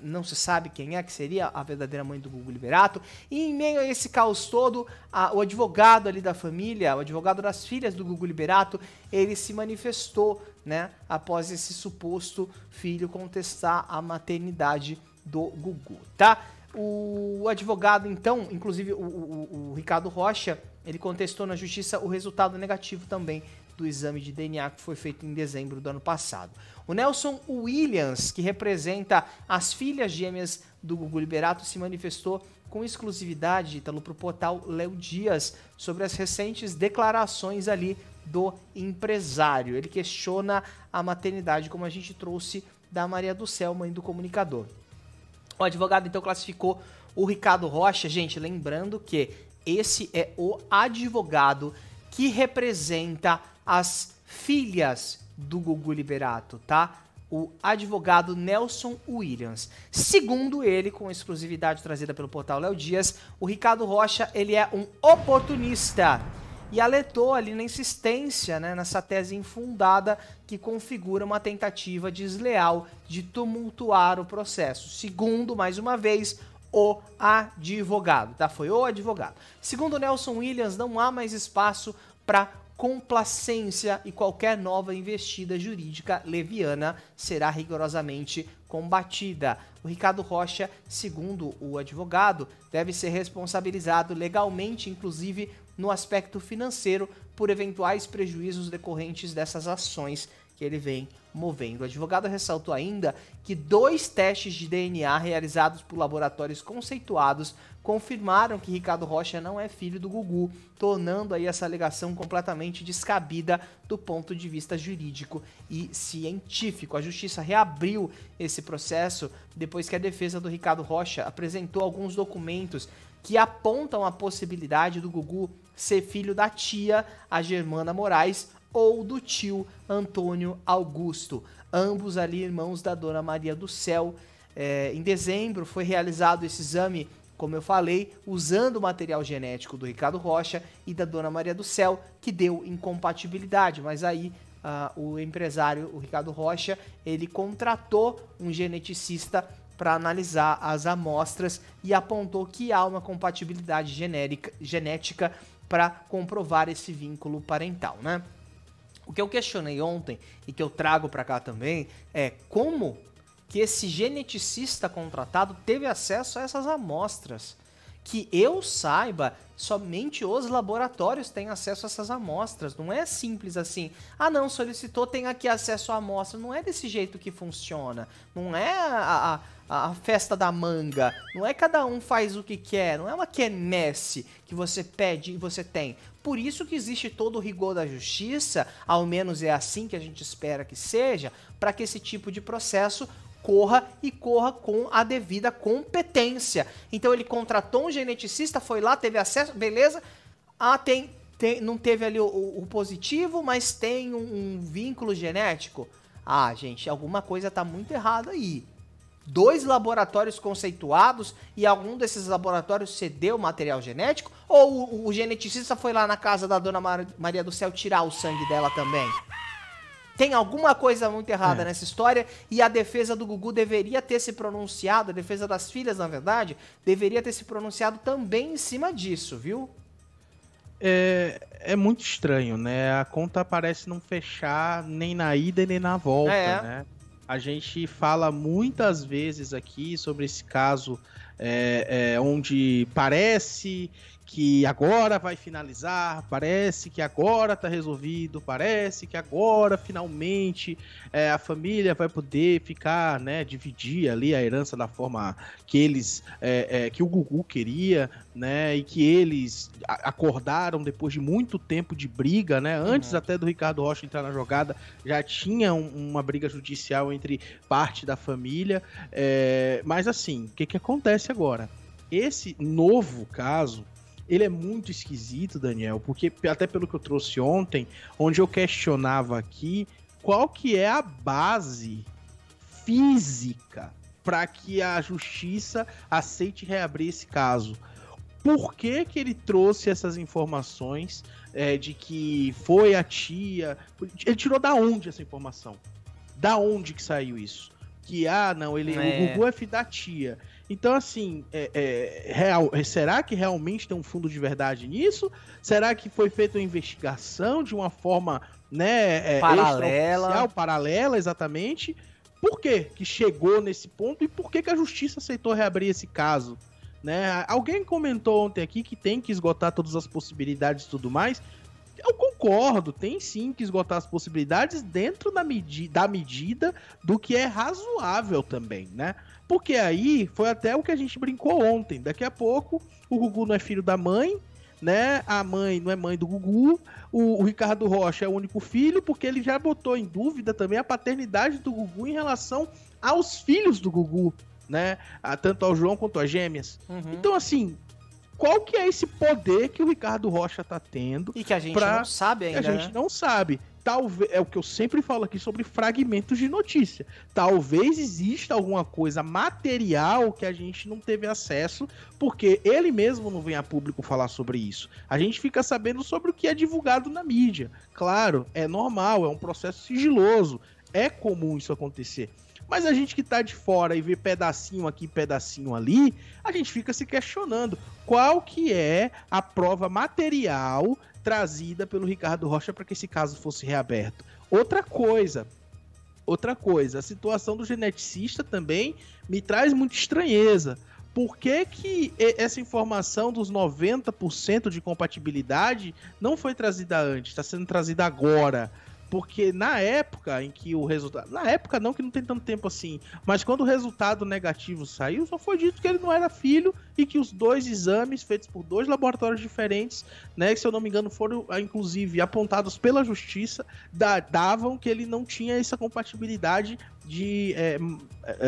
não se sabe quem é, que seria a verdadeira mãe do Gugu Liberato. E em meio a esse caos todo, o advogado ali da família, o advogado das filhas do Gugu Liberato, ele se manifestou, né, após esse suposto filho contestar a maternidade do Gugu, tá? O advogado, então, inclusive o Ricardo Rocha, ele contestou na justiça o resultado negativo também do exame de DNA que foi feito em dezembro do ano passado. O Nelson Williams, que representa as filhas gêmeas do Gugu Liberato, se manifestou com exclusividade, Ítalo, para o portal Léo Dias, sobre as recentes declarações ali do empresário. Ele questiona a maternidade, como a gente trouxe, da Maria do Céu, mãe do comunicador. O advogado, então, classificou o Ricardo Rocha. Gente, lembrando que esse é o advogado que representa as filhas do Gugu Liberato, tá? O advogado Nelson Williams. Segundo ele, com exclusividade trazida pelo portal Léo Dias, o Ricardo Rocha, ele é um oportunista e alertou ali na insistência, né, nessa tese infundada que configura uma tentativa desleal de tumultuar o processo. Segundo, mais uma vez, o advogado, tá? Foi o advogado. Segundo Nelson Williams, não há mais espaço para complacência e qualquer nova investida jurídica leviana será rigorosamente combatida. O Ricardo Rocha, segundo o advogado, deve ser responsabilizado legalmente, inclusive no aspecto financeiro, por eventuais prejuízos decorrentes dessas ações que ele vem movendo. O advogado ressaltou ainda que 2 testes de DNA realizados por laboratórios conceituados confirmaram que Ricardo Rocha não é filho do Gugu, tornando aí essa alegação completamente descabida do ponto de vista jurídico e científico. A justiça reabriu esse processo depois que a defesa do Ricardo Rocha apresentou alguns documentos que apontam a possibilidade do Gugu ser filho da tia, a Germana Moraes, ou do tio Antônio Augusto, ambos ali irmãos da Dona Maria do Céu. Em dezembro foi realizado esse exame, como eu falei, usando o material genético do Ricardo Rocha e da Dona Maria do Céu, que deu incompatibilidade, mas aí o empresário, o Ricardo Rocha, ele contratou um geneticista para analisar as amostras e apontou que há uma compatibilidade genética para comprovar esse vínculo parental, né? O que eu questionei ontem e que eu trago para cá também é como que esse geneticista contratado teve acesso a essas amostras. Que eu saiba, somente os laboratórios têm acesso a essas amostras. Não é simples assim. Ah, não, solicitou, tem aqui acesso à amostra. Não é desse jeito que funciona. Não é a festa da manga. Não é cada um faz o que quer. Não é uma quermesse que você pede e você tem. Por isso que existe todo o rigor da justiça, ao menos é assim que a gente espera que seja, para que esse tipo de processo corra e corra com a devida competência. Então ele contratou um geneticista, foi lá, teve acesso, beleza? Ah, não teve ali o positivo, mas tem um vínculo genético. Ah, gente, alguma coisa tá muito errada aí. 2 laboratórios conceituados e algum desses laboratórios cedeu material genético? Ou o geneticista foi lá na casa da Dona Maria do Céu tirar o sangue dela também? Tem alguma coisa muito errada nessa história e a defesa do Gugu deveria ter se pronunciado, a defesa das filhas, na verdade, deveria ter se pronunciado também em cima disso, viu? É muito estranho, né? A conta parece não fechar nem na ida e nem na volta, né? A gente fala muitas vezes aqui sobre esse caso onde parece que agora vai finalizar, parece que agora tá resolvido, parece que agora finalmente a família vai poder ficar, né, dividir ali a herança da forma que eles, que o Gugu queria, né, e que eles acordaram depois de muito tempo de briga, né, antes até do Ricardo Rocha entrar na jogada, já tinha uma briga judicial entre parte da família, mas assim, o que acontece agora? Esse novo caso, ele é muito esquisito, Daniel, porque até pelo que eu trouxe ontem, onde eu questionava aqui, qual que é a base física para que a justiça aceite reabrir esse caso? Por que que ele trouxe essas informações de que foi a tia? Ele tirou da onde essa informação? Da onde que saiu isso? Que, o Gugu é filho da tia. Então, assim, será que realmente tem um fundo de verdade nisso? Será que foi feita uma investigação de uma forma, né, paralela, exatamente? Por que chegou nesse ponto e por que a justiça aceitou reabrir esse caso? Né? Alguém comentou ontem aqui que tem que esgotar todas as possibilidades e tudo mais. Eu concordo, tem sim que esgotar as possibilidades dentro da medida do que é razoável também, né? Porque aí foi até o que a gente brincou ontem. Daqui a pouco o Gugu não é filho da mãe, né? A mãe não é mãe do Gugu. O Ricardo Rocha é o único filho, porque ele já botou em dúvida também a paternidade do Gugu em relação aos filhos do Gugu, né? Tanto ao João quanto às gêmeas. Então, assim, qual que é esse poder que o Ricardo Rocha tá tendo? E que a gente não sabe ainda, que a gente não sabe. Talvez, é o que eu sempre falo aqui sobre fragmentos de notícia. Talvez exista alguma coisa material que a gente não teve acesso, porque ele mesmo não vem a público falar sobre isso. A gente fica sabendo sobre o que é divulgado na mídia. Claro, é normal, é um processo sigiloso. É comum isso acontecer. Mas a gente que tá de fora e vê pedacinho aqui, pedacinho ali, a gente fica se questionando qual que é a prova material trazida pelo Ricardo Rocha para que esse caso fosse reaberto. Outra coisa, a situação do geneticista também me traz muita estranheza. Por que que essa informação dos 90% de compatibilidade não foi trazida antes, está sendo trazida agora? Porque na época em que o resultado... Na época não, que não tem tanto tempo assim. Mas quando o resultado negativo saiu, só foi dito que ele não era filho e que os dois exames feitos por dois laboratórios diferentes, né, que se eu não me engano foram, inclusive, apontados pela justiça, davam que ele não tinha essa compatibilidade de...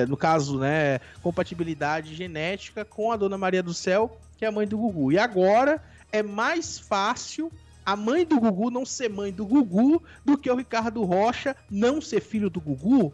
no caso, né, compatibilidade genética com a Dona Maria do Céu, que é a mãe do Gugu. E agora é mais fácil a mãe do Gugu não ser mãe do Gugu do que o Ricardo Rocha não ser filho do Gugu.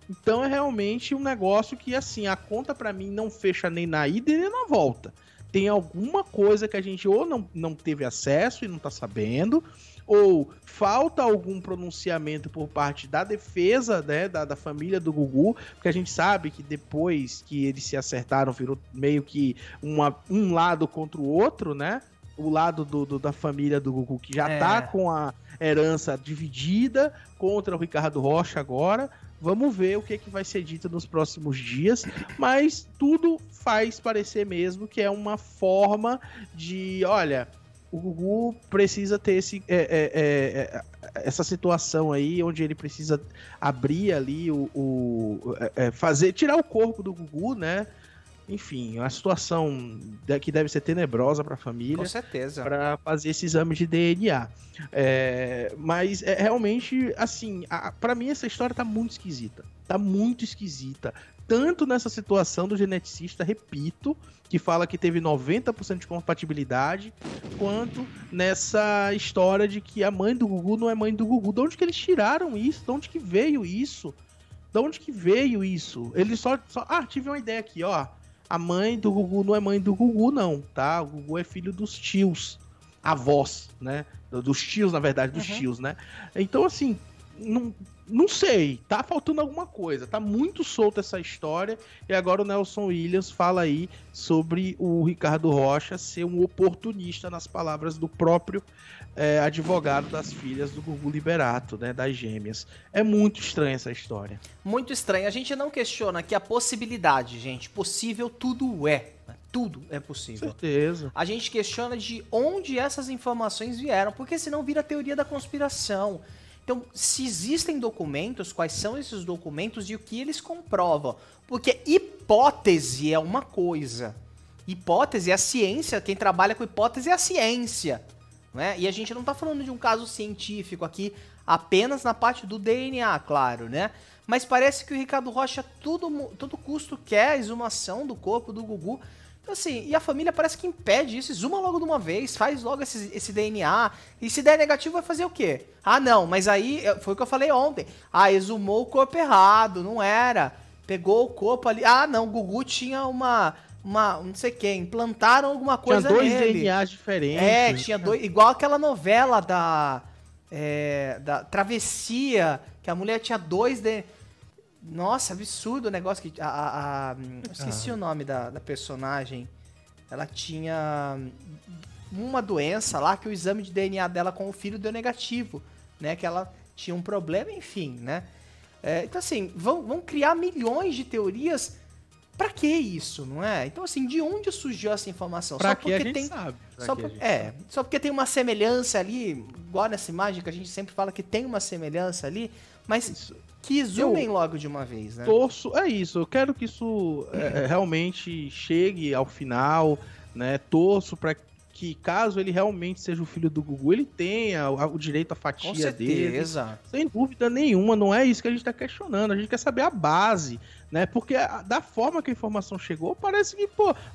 Então é realmente um negócio que, assim, a conta pra mim não fecha nem na ida e nem na volta. Tem alguma coisa que a gente ou não teve acesso e não tá sabendo, ou falta algum pronunciamento por parte da defesa, né, da família do Gugu, porque a gente sabe que depois que eles se acertaram, virou meio que um lado contra o outro, né? O lado da família do Gugu, que já tá com a herança dividida, contra o Ricardo Rocha agora. Vamos ver o que vai ser dito nos próximos dias, mas tudo faz parecer mesmo que é uma forma de, olha, o Gugu precisa ter essa situação aí, onde ele precisa abrir ali tirar o corpo do Gugu, né? Enfim, uma situação que deve ser tenebrosa para a família. Com certeza. Para fazer esse exame de DNA. Mas realmente, assim, para mim essa história tá muito esquisita. Tá muito esquisita. Tanto nessa situação do geneticista, repito, que fala que teve 90% de compatibilidade, quanto nessa história de que a mãe do Gugu não é mãe do Gugu. De onde que eles tiraram isso? De onde que veio isso? Eles só... tive uma ideia aqui, ó. A mãe do Gugu não é mãe do Gugu, não, tá? O Gugu é filho dos tios, avós, né? Dos tios, na verdade, dos tios, né? Então, assim, não sei, tá faltando alguma coisa, tá muito solta essa história, e agora o Nelson Williams fala aí sobre o Ricardo Rocha ser um oportunista, nas palavras do próprio advogado das filhas do Gugu Liberato, né, das gêmeas. É muito estranha essa história. Muito estranho. A gente não questiona que a possibilidade, gente, possível tudo é. Tudo é possível. Certeza. A gente questiona de onde essas informações vieram, porque senão vira teoria da conspiração. Então, se existem documentos, quais são esses documentos e o que eles comprovam? Porque hipótese é uma coisa. Hipótese é a ciência, quem trabalha com hipótese é a ciência. Né? E a gente não está falando de um caso científico aqui, apenas na parte do DNA, claro, né? Mas parece que o Ricardo Rocha, todo custo quer a exumação do corpo do Gugu. Então, assim, e a família parece que impede isso, exuma logo de uma vez, faz logo esse DNA, e se der negativo vai fazer o quê? Ah, não, mas aí, foi o que eu falei ontem, exumou o corpo errado, não era, pegou o corpo ali, não, o Gugu tinha uma não sei o que, implantaram alguma coisa nele. Tinha dois DNAs diferentes. Tinha dois, igual aquela novela da Travessia, que a mulher tinha dois Nossa, absurdo o negócio que... esqueci o nome da personagem. Ela tinha uma doença lá que o exame de DNA dela com o filho deu negativo, né? Que ela tinha um problema, enfim, né? Então, assim, vão criar milhões de teorias. Pra que isso, não é? Então, assim, de onde surgiu essa informação? Pra que a gente sabe. Só porque tem uma semelhança ali, igual nessa imagem que a gente sempre fala que tem uma semelhança ali, mas... Isso. Que exumem logo de uma vez, né? Eu quero que isso realmente chegue ao final, né? Torço para que, caso ele realmente seja o filho do Gugu, ele tenha o direito à fatia dele. Sem dúvida nenhuma, não é isso que a gente tá questionando, a gente quer saber a base, né? Porque da forma que a informação chegou, parece que,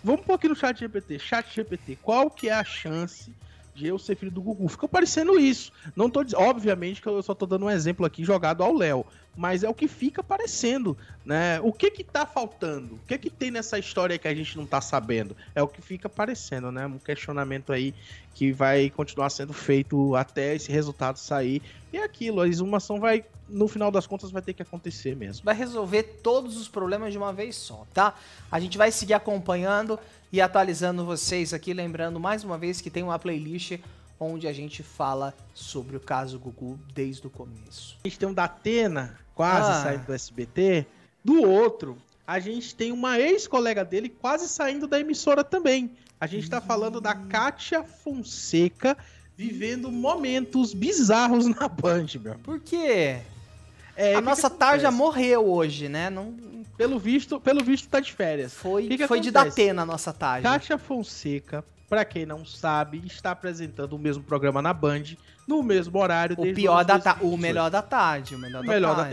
vamos pôr aqui no chat GPT, qual que é a chance de eu ser filho do Gugu? Fica parecendo isso. Não tô dizendo, obviamente que eu só tô dando um exemplo aqui jogado ao Léo, mas é o que fica parecendo, né? O que tá faltando? O que tem nessa história que a gente não tá sabendo? É o que fica parecendo, né? Um questionamento aí que vai continuar sendo feito até esse resultado sair. E é aquilo, a exumação vai, no final das contas, vai ter que acontecer mesmo. Vai resolver todos os problemas de uma vez só, tá? A gente vai seguir acompanhando e atualizando vocês aqui, lembrando mais uma vez que tem uma playlist onde a gente fala sobre o caso Gugu desde o começo. A gente tem um da Atena, quase saindo do SBT. Do outro, a gente tem uma ex-colega dele quase saindo da emissora também. A gente tá falando da Kátia Fonseca vivendo momentos bizarros na Band, meu. Por quê? A nossa Tarja morreu hoje, né? Pelo visto tá de férias. Foi de Datena a nossa Tarja. Kátia Fonseca, pra quem não sabe, está apresentando o mesmo programa na Band, no mesmo horário. O melhor da tarde.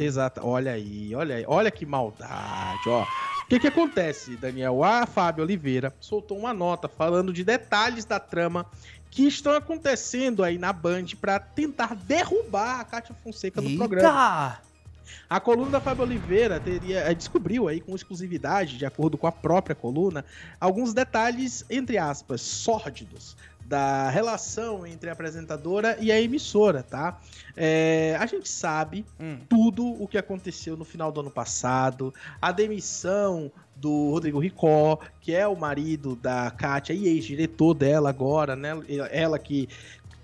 Exato. Olha aí. Olha que maldade, ó. O que acontece, Daniel? A Fábio Oliveira soltou uma nota falando de detalhes da trama que estão acontecendo aí na Band para tentar derrubar a Kátia Fonseca do programa. A coluna da Fábio Oliveira descobriu aí com exclusividade, de acordo com a própria coluna, alguns detalhes, entre aspas, sórdidos da relação entre a apresentadora e a emissora, tá? A gente sabe tudo o que aconteceu no final do ano passado, a demissão do Rodrigo Ricó, que é o marido da Kátia e ex-diretor dela agora, né? Ela que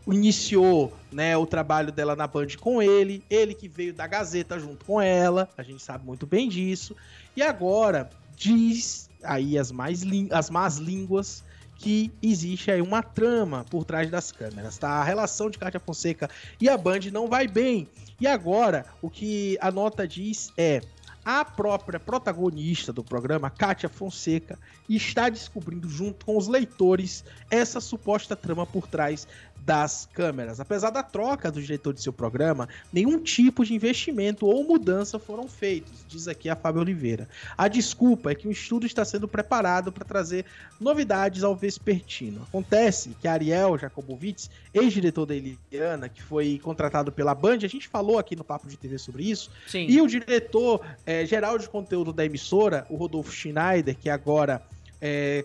iniciou, né, o trabalho dela na Band com ele que veio da Gazeta junto com ela, a gente sabe muito bem disso, e agora diz aí as más línguas que existe aí uma trama por trás das câmeras, tá? A relação de Kátia Fonseca e a Band não vai bem, e agora o que a nota diz é: a própria protagonista do programa, Kátia Fonseca, está descobrindo junto com os leitores essa suposta trama por trás das câmeras. Apesar da troca do diretor de seu programa, nenhum tipo de investimento ou mudança foram feitos, diz aqui a Fábio Oliveira. A desculpa é que o estudo está sendo preparado para trazer novidades ao vespertino. Acontece que Ariel Jacobowitz, ex-diretor da Eliana, que foi contratado pela Band, a gente falou aqui no Papo de TV sobre isso, e o diretor geral de conteúdo da emissora, o Rodolfo Schneider, que agora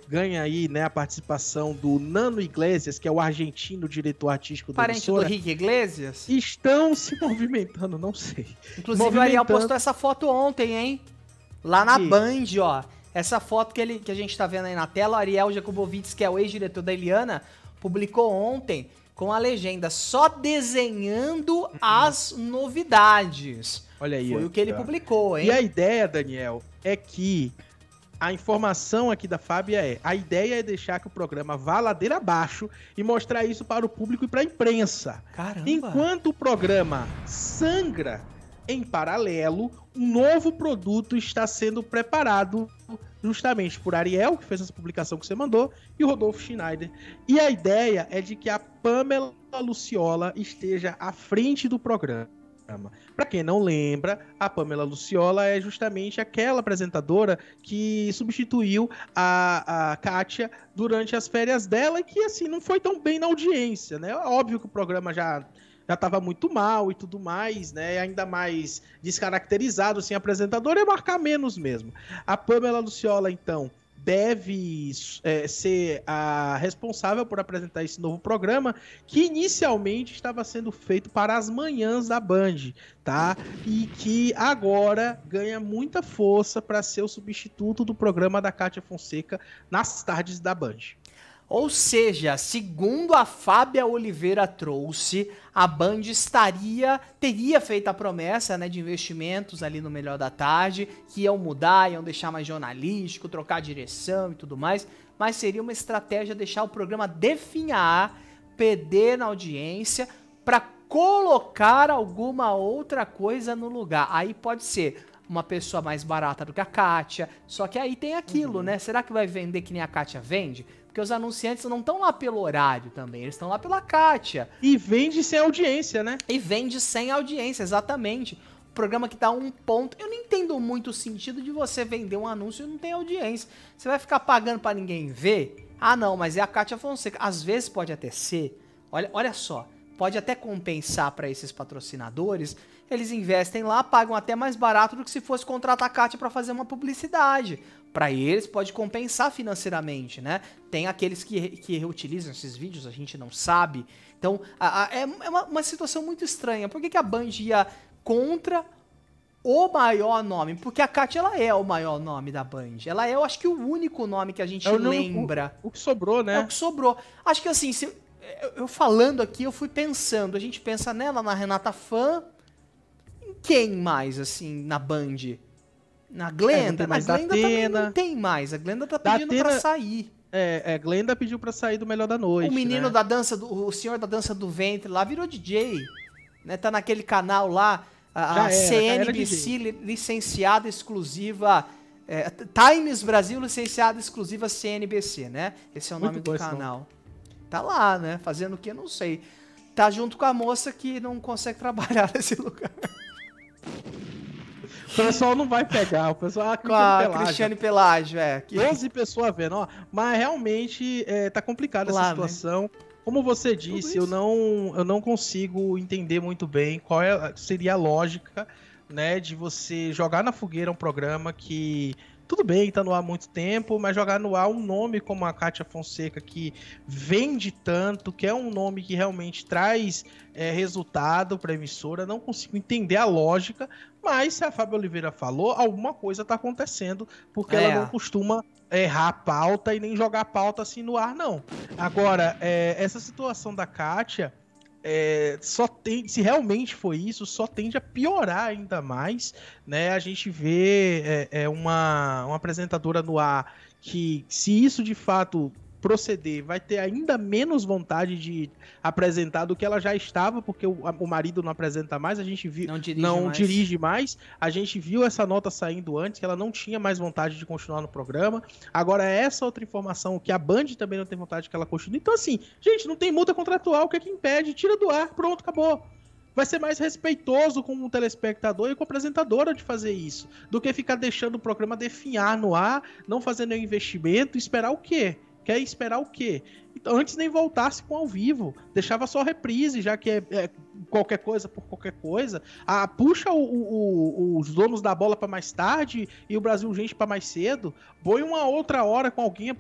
ganha aí, né, a participação do Nano Iglesias, que é o argentino diretor artístico da Parente do Rick Iglesias? Estão se movimentando, não sei. Inclusive o Ariel postou essa foto ontem, hein? Lá na Band, ó. Essa foto que a gente tá vendo aí na tela, o Ariel Jakubowicz, que é o ex-diretor da Eliana, publicou ontem com a legenda só desenhando as novidades. Olha aí. Foi o que ele publicou, hein? E a ideia, Daniel, é que a informação aqui da Fábia a ideia é deixar que o programa vá ladeira abaixo e mostrar isso para o público e para a imprensa. Caramba! Enquanto o programa sangra, em paralelo, um novo produto está sendo preparado justamente por Ariel, que fez essa publicação que você mandou, e o Rodolfo Schneider. E a ideia é de que a Pamela Luciola esteja à frente do programa. Para quem não lembra, a Pamela Luciola é justamente aquela apresentadora que substituiu a Kátia durante as férias dela e que, assim, não foi tão bem na audiência, né? Óbvio que o programa já estava muito mal e tudo mais, né? Ainda mais descaracterizado, assim, apresentador é marcar menos mesmo. A Pamela Luciola, então, deve ser a responsável por apresentar esse novo programa, que inicialmente estava sendo feito para as manhãs da Band, tá? E que agora ganha muita força para ser o substituto do programa da Kátia Fonseca nas tardes da Band. Ou seja, segundo a Fábia Oliveira trouxe, a Band teria feito a promessa, né, de investimentos ali no Melhor da Tarde, que iam mudar, iam deixar mais jornalístico, trocar direção e tudo mais, mas seria uma estratégia deixar o programa definhar, perder na audiência, para colocar alguma outra coisa no lugar. Aí pode ser uma pessoa mais barata do que a Kátia, só que aí tem aquilo, né? Será que vai vender que nem a Kátia vende? Porque os anunciantes não estão lá pelo horário também, eles estão lá pela Kátia. E vende sem audiência, né? E vende sem audiência, exatamente. O programa que dá um ponto. Eu não entendo muito o sentido de você vender um anúncio e não tem audiência. Você vai ficar pagando pra ninguém ver? Ah, não, mas é a Kátia Fonseca. Às vezes pode até ser. Olha só, pode até compensar para esses patrocinadores. Eles investem lá, pagam até mais barato do que se fosse contratar a Kátia para fazer uma publicidade. Para eles pode compensar financeiramente, né? Tem aqueles que reutilizam esses vídeos, a gente não sabe. Então, é uma situação muito estranha. Por que a Band ia contra o maior nome? Porque a Kátia, ela é o maior nome da Band. Ela é, eu acho que, o único nome que a gente lembra. O que sobrou, né? É o que sobrou. Acho que assim, eu falando aqui, eu fui pensando. A gente pensa nela, na Renata Fã. Em quem mais, assim, na Band? Na Glenda? A Glenda também não tem mais. A Glenda tá pedindo pra sair. A Glenda pediu pra sair do Melhor da Noite. O menino, né, da dança, o senhor da dança do ventre lá virou DJ. Né? Tá naquele canal lá, a CNBC, licenciada exclusiva. Times Brasil, licenciada exclusiva CNBC, né? Esse é o nome do canal. Tá lá, né? Fazendo o que? Eu não sei. Tá junto com a moça que não consegue trabalhar nesse lugar. O pessoal não vai pegar, o pessoal... Com a Cristiane Pelágio, 12 pessoas vendo, ó. Mas realmente tá complicada essa situação. Né? Como você disse, eu não consigo entender muito bem qual seria a lógica, né, de você jogar na fogueira um programa que... Tudo bem, tá no ar há muito tempo, mas jogar no ar um nome como a Kátia Fonseca, que vende tanto, que é um nome que realmente traz resultado para a emissora, não consigo entender a lógica, mas se a Fábio Oliveira falou, alguma coisa tá acontecendo, porque ela não costuma errar a pauta e nem jogar a pauta assim no ar, não. Agora, essa situação da Kátia... se realmente foi isso, só tende a piorar ainda mais, né? A gente vê uma apresentadora no ar que, se isso de fato proceder, vai ter ainda menos vontade de apresentar do que ela já estava, porque o marido não apresenta mais, a gente viu, não dirige mais, a gente viu essa nota saindo antes, que ela não tinha mais vontade de continuar no programa. Agora, essa outra informação, que a Band também não tem vontade que ela continue. Então, assim, gente, não tem multa contratual, o que é que impede? Tira do ar, pronto, acabou. Vai ser mais respeitoso com o telespectador e com a apresentadora de fazer isso, do que ficar deixando o programa definhar no ar, não fazer nenhum investimento, esperar o quê? Quer esperar o quê? Então, antes nem voltasse com ao vivo, deixava só reprise, já que qualquer coisa por qualquer coisa, puxa os donos da bola para mais tarde e o Brasil Urgente para mais cedo, põe uma outra hora com alguém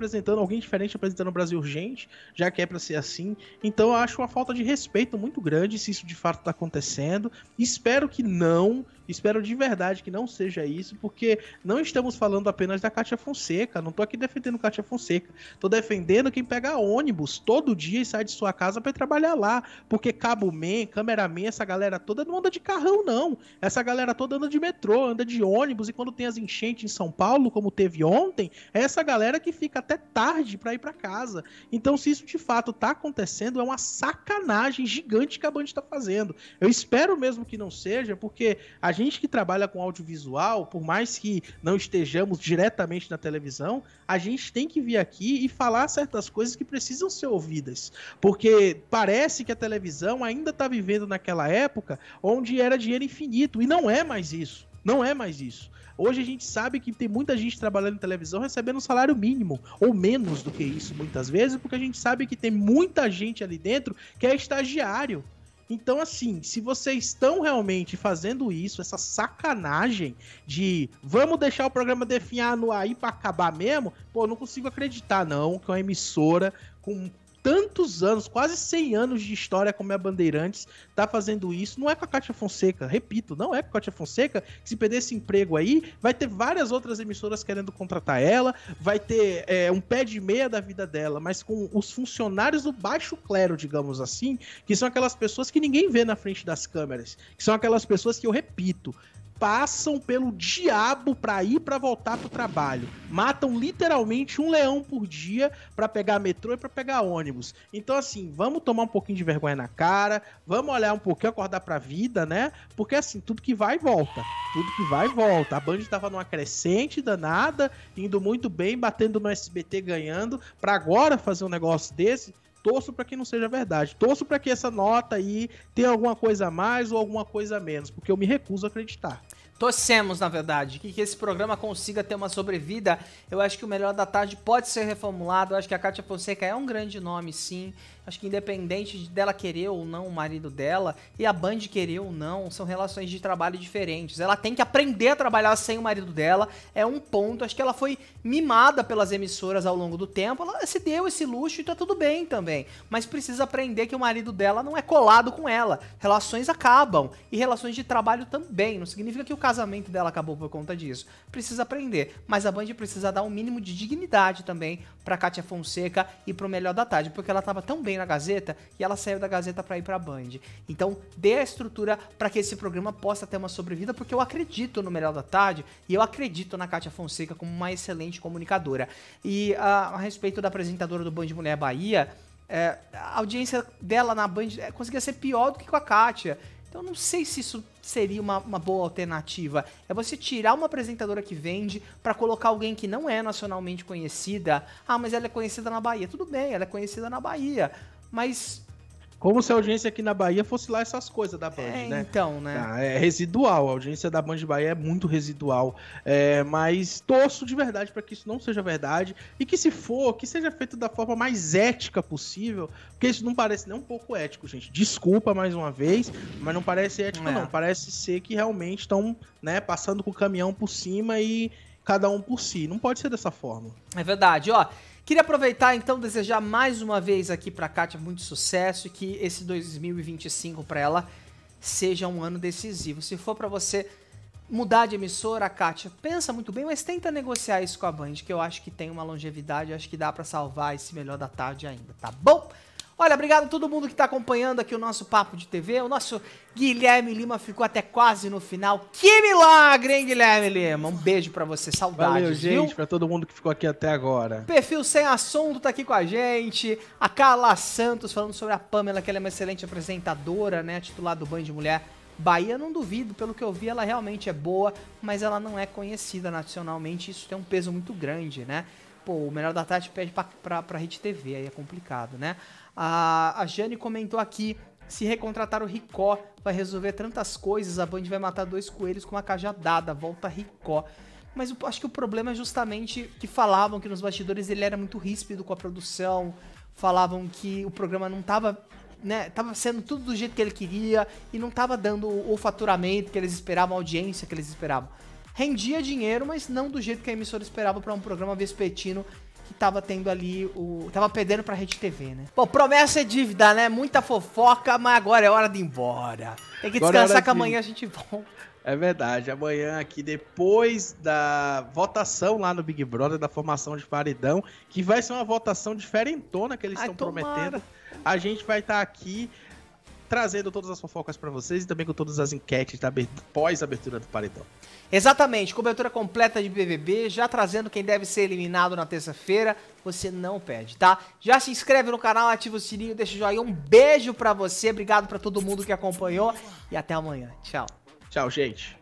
diferente apresentando o Brasil Urgente, já que é para ser assim. Então eu acho uma falta de respeito muito grande se isso de fato está acontecendo. Espero de verdade que não seja isso, porque não estamos falando apenas da Kátia Fonseca, não tô aqui defendendo Kátia Fonseca, tô defendendo quem pega ônibus todo dia e sai de sua casa para trabalhar lá, porque Cabo Man, Cameraman, essa galera toda não anda de carrão não, essa galera toda anda de metrô, anda de ônibus, e quando tem as enchentes em São Paulo, como teve ontem, é essa galera que fica até tarde para ir para casa. Então se isso de fato tá acontecendo, é uma sacanagem gigante que a Band tá fazendo. Eu espero mesmo que não seja, porque a gente que trabalha com audiovisual, por mais que não estejamos diretamente na televisão, a gente tem que vir aqui e falar certas coisas que precisam ser ouvidas, porque parece que a televisão ainda está vivendo naquela época onde era dinheiro infinito, e não é mais isso. Não é mais isso. Hoje a gente sabe que tem muita gente trabalhando em televisão recebendo um salário mínimo, ou menos do que isso muitas vezes, porque a gente sabe que tem muita gente ali dentro que é estagiário. Então, assim, se vocês estão realmente fazendo isso, essa sacanagem de vamos deixar o programa definhar no aí pra acabar mesmo, pô, não consigo acreditar não que uma emissora com tantos anos, quase 100 anos de história como é a Bandeirantes, tá fazendo isso. Não é com a Kátia Fonseca, repito, não é com a Kátia Fonseca, que se perder esse emprego aí, vai ter várias outras emissoras querendo contratar ela, vai ter um pé de meia da vida dela, mas com os funcionários do baixo clero, digamos assim, que são aquelas pessoas que ninguém vê na frente das câmeras, que são aquelas pessoas que, eu repito, passam pelo diabo pra ir pra voltar pro trabalho. Matam literalmente um leão por dia pra pegar metrô e pra pegar ônibus. Então, assim, vamos tomar um pouquinho de vergonha na cara, vamos olhar um pouquinho, acordar pra vida, né? Porque, assim, tudo que vai, volta. Tudo que vai, volta. A Band tava numa crescente danada, indo muito bem, batendo no SBT, ganhando, pra agora fazer um negócio desse. Torço para que não seja verdade. Torço para que essa nota aí tenha alguma coisa a mais ou alguma coisa a menos, porque eu me recuso a acreditar. Torcemos, na verdade, que esse programa consiga ter uma sobrevida. Eu acho que o Melhor da Tarde pode ser reformulado. Eu acho que a Kátia Fonseca é um grande nome, sim. Acho que independente dela querer ou não o marido dela, e a Band querer ou não, são relações de trabalho diferentes. Ela tem que aprender a trabalhar sem o marido dela, é um ponto. Acho que ela foi mimada pelas emissoras ao longo do tempo, ela se deu esse luxo e tá tudo bem também. Mas precisa aprender que o marido dela não é colado com ela. Relações acabam, e relações de trabalho também. Não significa que o casamento dela acabou por conta disso. Precisa aprender, mas a Band precisa dar um mínimo de dignidade também pra Kátia Fonseca e pro Melhor da Tarde, porque ela tava tão bem na Gazeta e ela saiu da Gazeta pra ir pra Band. Então, dê a estrutura pra que esse programa possa ter uma sobrevida, porque eu acredito no Melhor da Tarde e eu acredito na Kátia Fonseca como uma excelente comunicadora. E a respeito da apresentadora do Band Mulher Bahia, a audiência dela na Band conseguia ser pior do que com a Kátia. Então, eu não sei se isso seria uma boa alternativa. É você tirar uma apresentadora que vende pra colocar alguém que não é nacionalmente conhecida. Ah, mas ela é conhecida na Bahia. Tudo bem, ela é conhecida na Bahia. Mas... como se a audiência aqui na Bahia fosse lá essas coisas da Band, né? Então, né? É residual, a audiência da Band Bahia é muito residual. Mas torço de verdade para que isso não seja verdade. E que se for, que seja feito da forma mais ética possível. Porque isso não parece nem um pouco ético, gente. Desculpa mais uma vez, mas não parece ético, não. Parece ser que realmente estão, né, passando com o caminhão por cima e cada um por si. Não pode ser dessa forma. É verdade, ó. Queria aproveitar, então, desejar mais uma vez aqui pra Kátia muito sucesso e que esse 2025 pra ela seja um ano decisivo. Se for pra você mudar de emissora, Kátia, pensa muito bem, mas tenta negociar isso com a Band, que eu acho que tem uma longevidade, acho que dá pra salvar esse Melhor da Tarde ainda, tá bom? Olha, obrigado a todo mundo que tá acompanhando aqui o nosso Papo de TV. O nosso Guilherme Lima ficou até quase no final. Que milagre, hein, Guilherme Lima? Um beijo pra você, saudades, valeu, gente, viu? pra todo mundo que ficou aqui até agora. Perfil Sem Assunto tá aqui com a gente. A Carla Santos falando sobre a Pamela, que ela é uma excelente apresentadora, né? Titular do Band Mulher Bahia, não duvido. Pelo que eu vi, ela realmente é boa, mas ela não é conhecida nacionalmente. Isso tem um peso muito grande, né? Pô, o Melhor da Tarde pede pra Rede TV, aí é complicado, né? A Jane comentou aqui, se recontratar o Ricó vai resolver tantas coisas, a Band vai matar 2 coelhos com uma cajadada, volta Ricó. Mas eu acho que o problema é justamente que falavam que nos bastidores ele era muito ríspido com a produção, falavam que o programa não tava né, tava sendo tudo do jeito que ele queria e não tava dando o faturamento que eles esperavam, a audiência que eles esperavam. Rendia dinheiro, mas não do jeito que a emissora esperava pra um programa vespertino que tava tendo ali tava perdendo pra Rede TV, né? Bom, promessa é dívida, né? Muita fofoca, mas agora é hora de ir embora. Tem que descansar que amanhã a gente volta. É verdade, amanhã aqui, depois da votação lá no Big Brother, da formação de paredão, que vai ser uma votação diferentona que eles estão prometendo, a gente vai estar aqui trazendo todas as fofocas pra vocês e também com todas as enquetes da pós-abertura do paredão. Exatamente, cobertura completa de BBB, já trazendo quem deve ser eliminado na terça-feira, você não perde, tá? Já se inscreve no canal, ativa o sininho, deixa o joinha, um beijo pra você, obrigado pra todo mundo que acompanhou e até amanhã, tchau. Tchau, gente.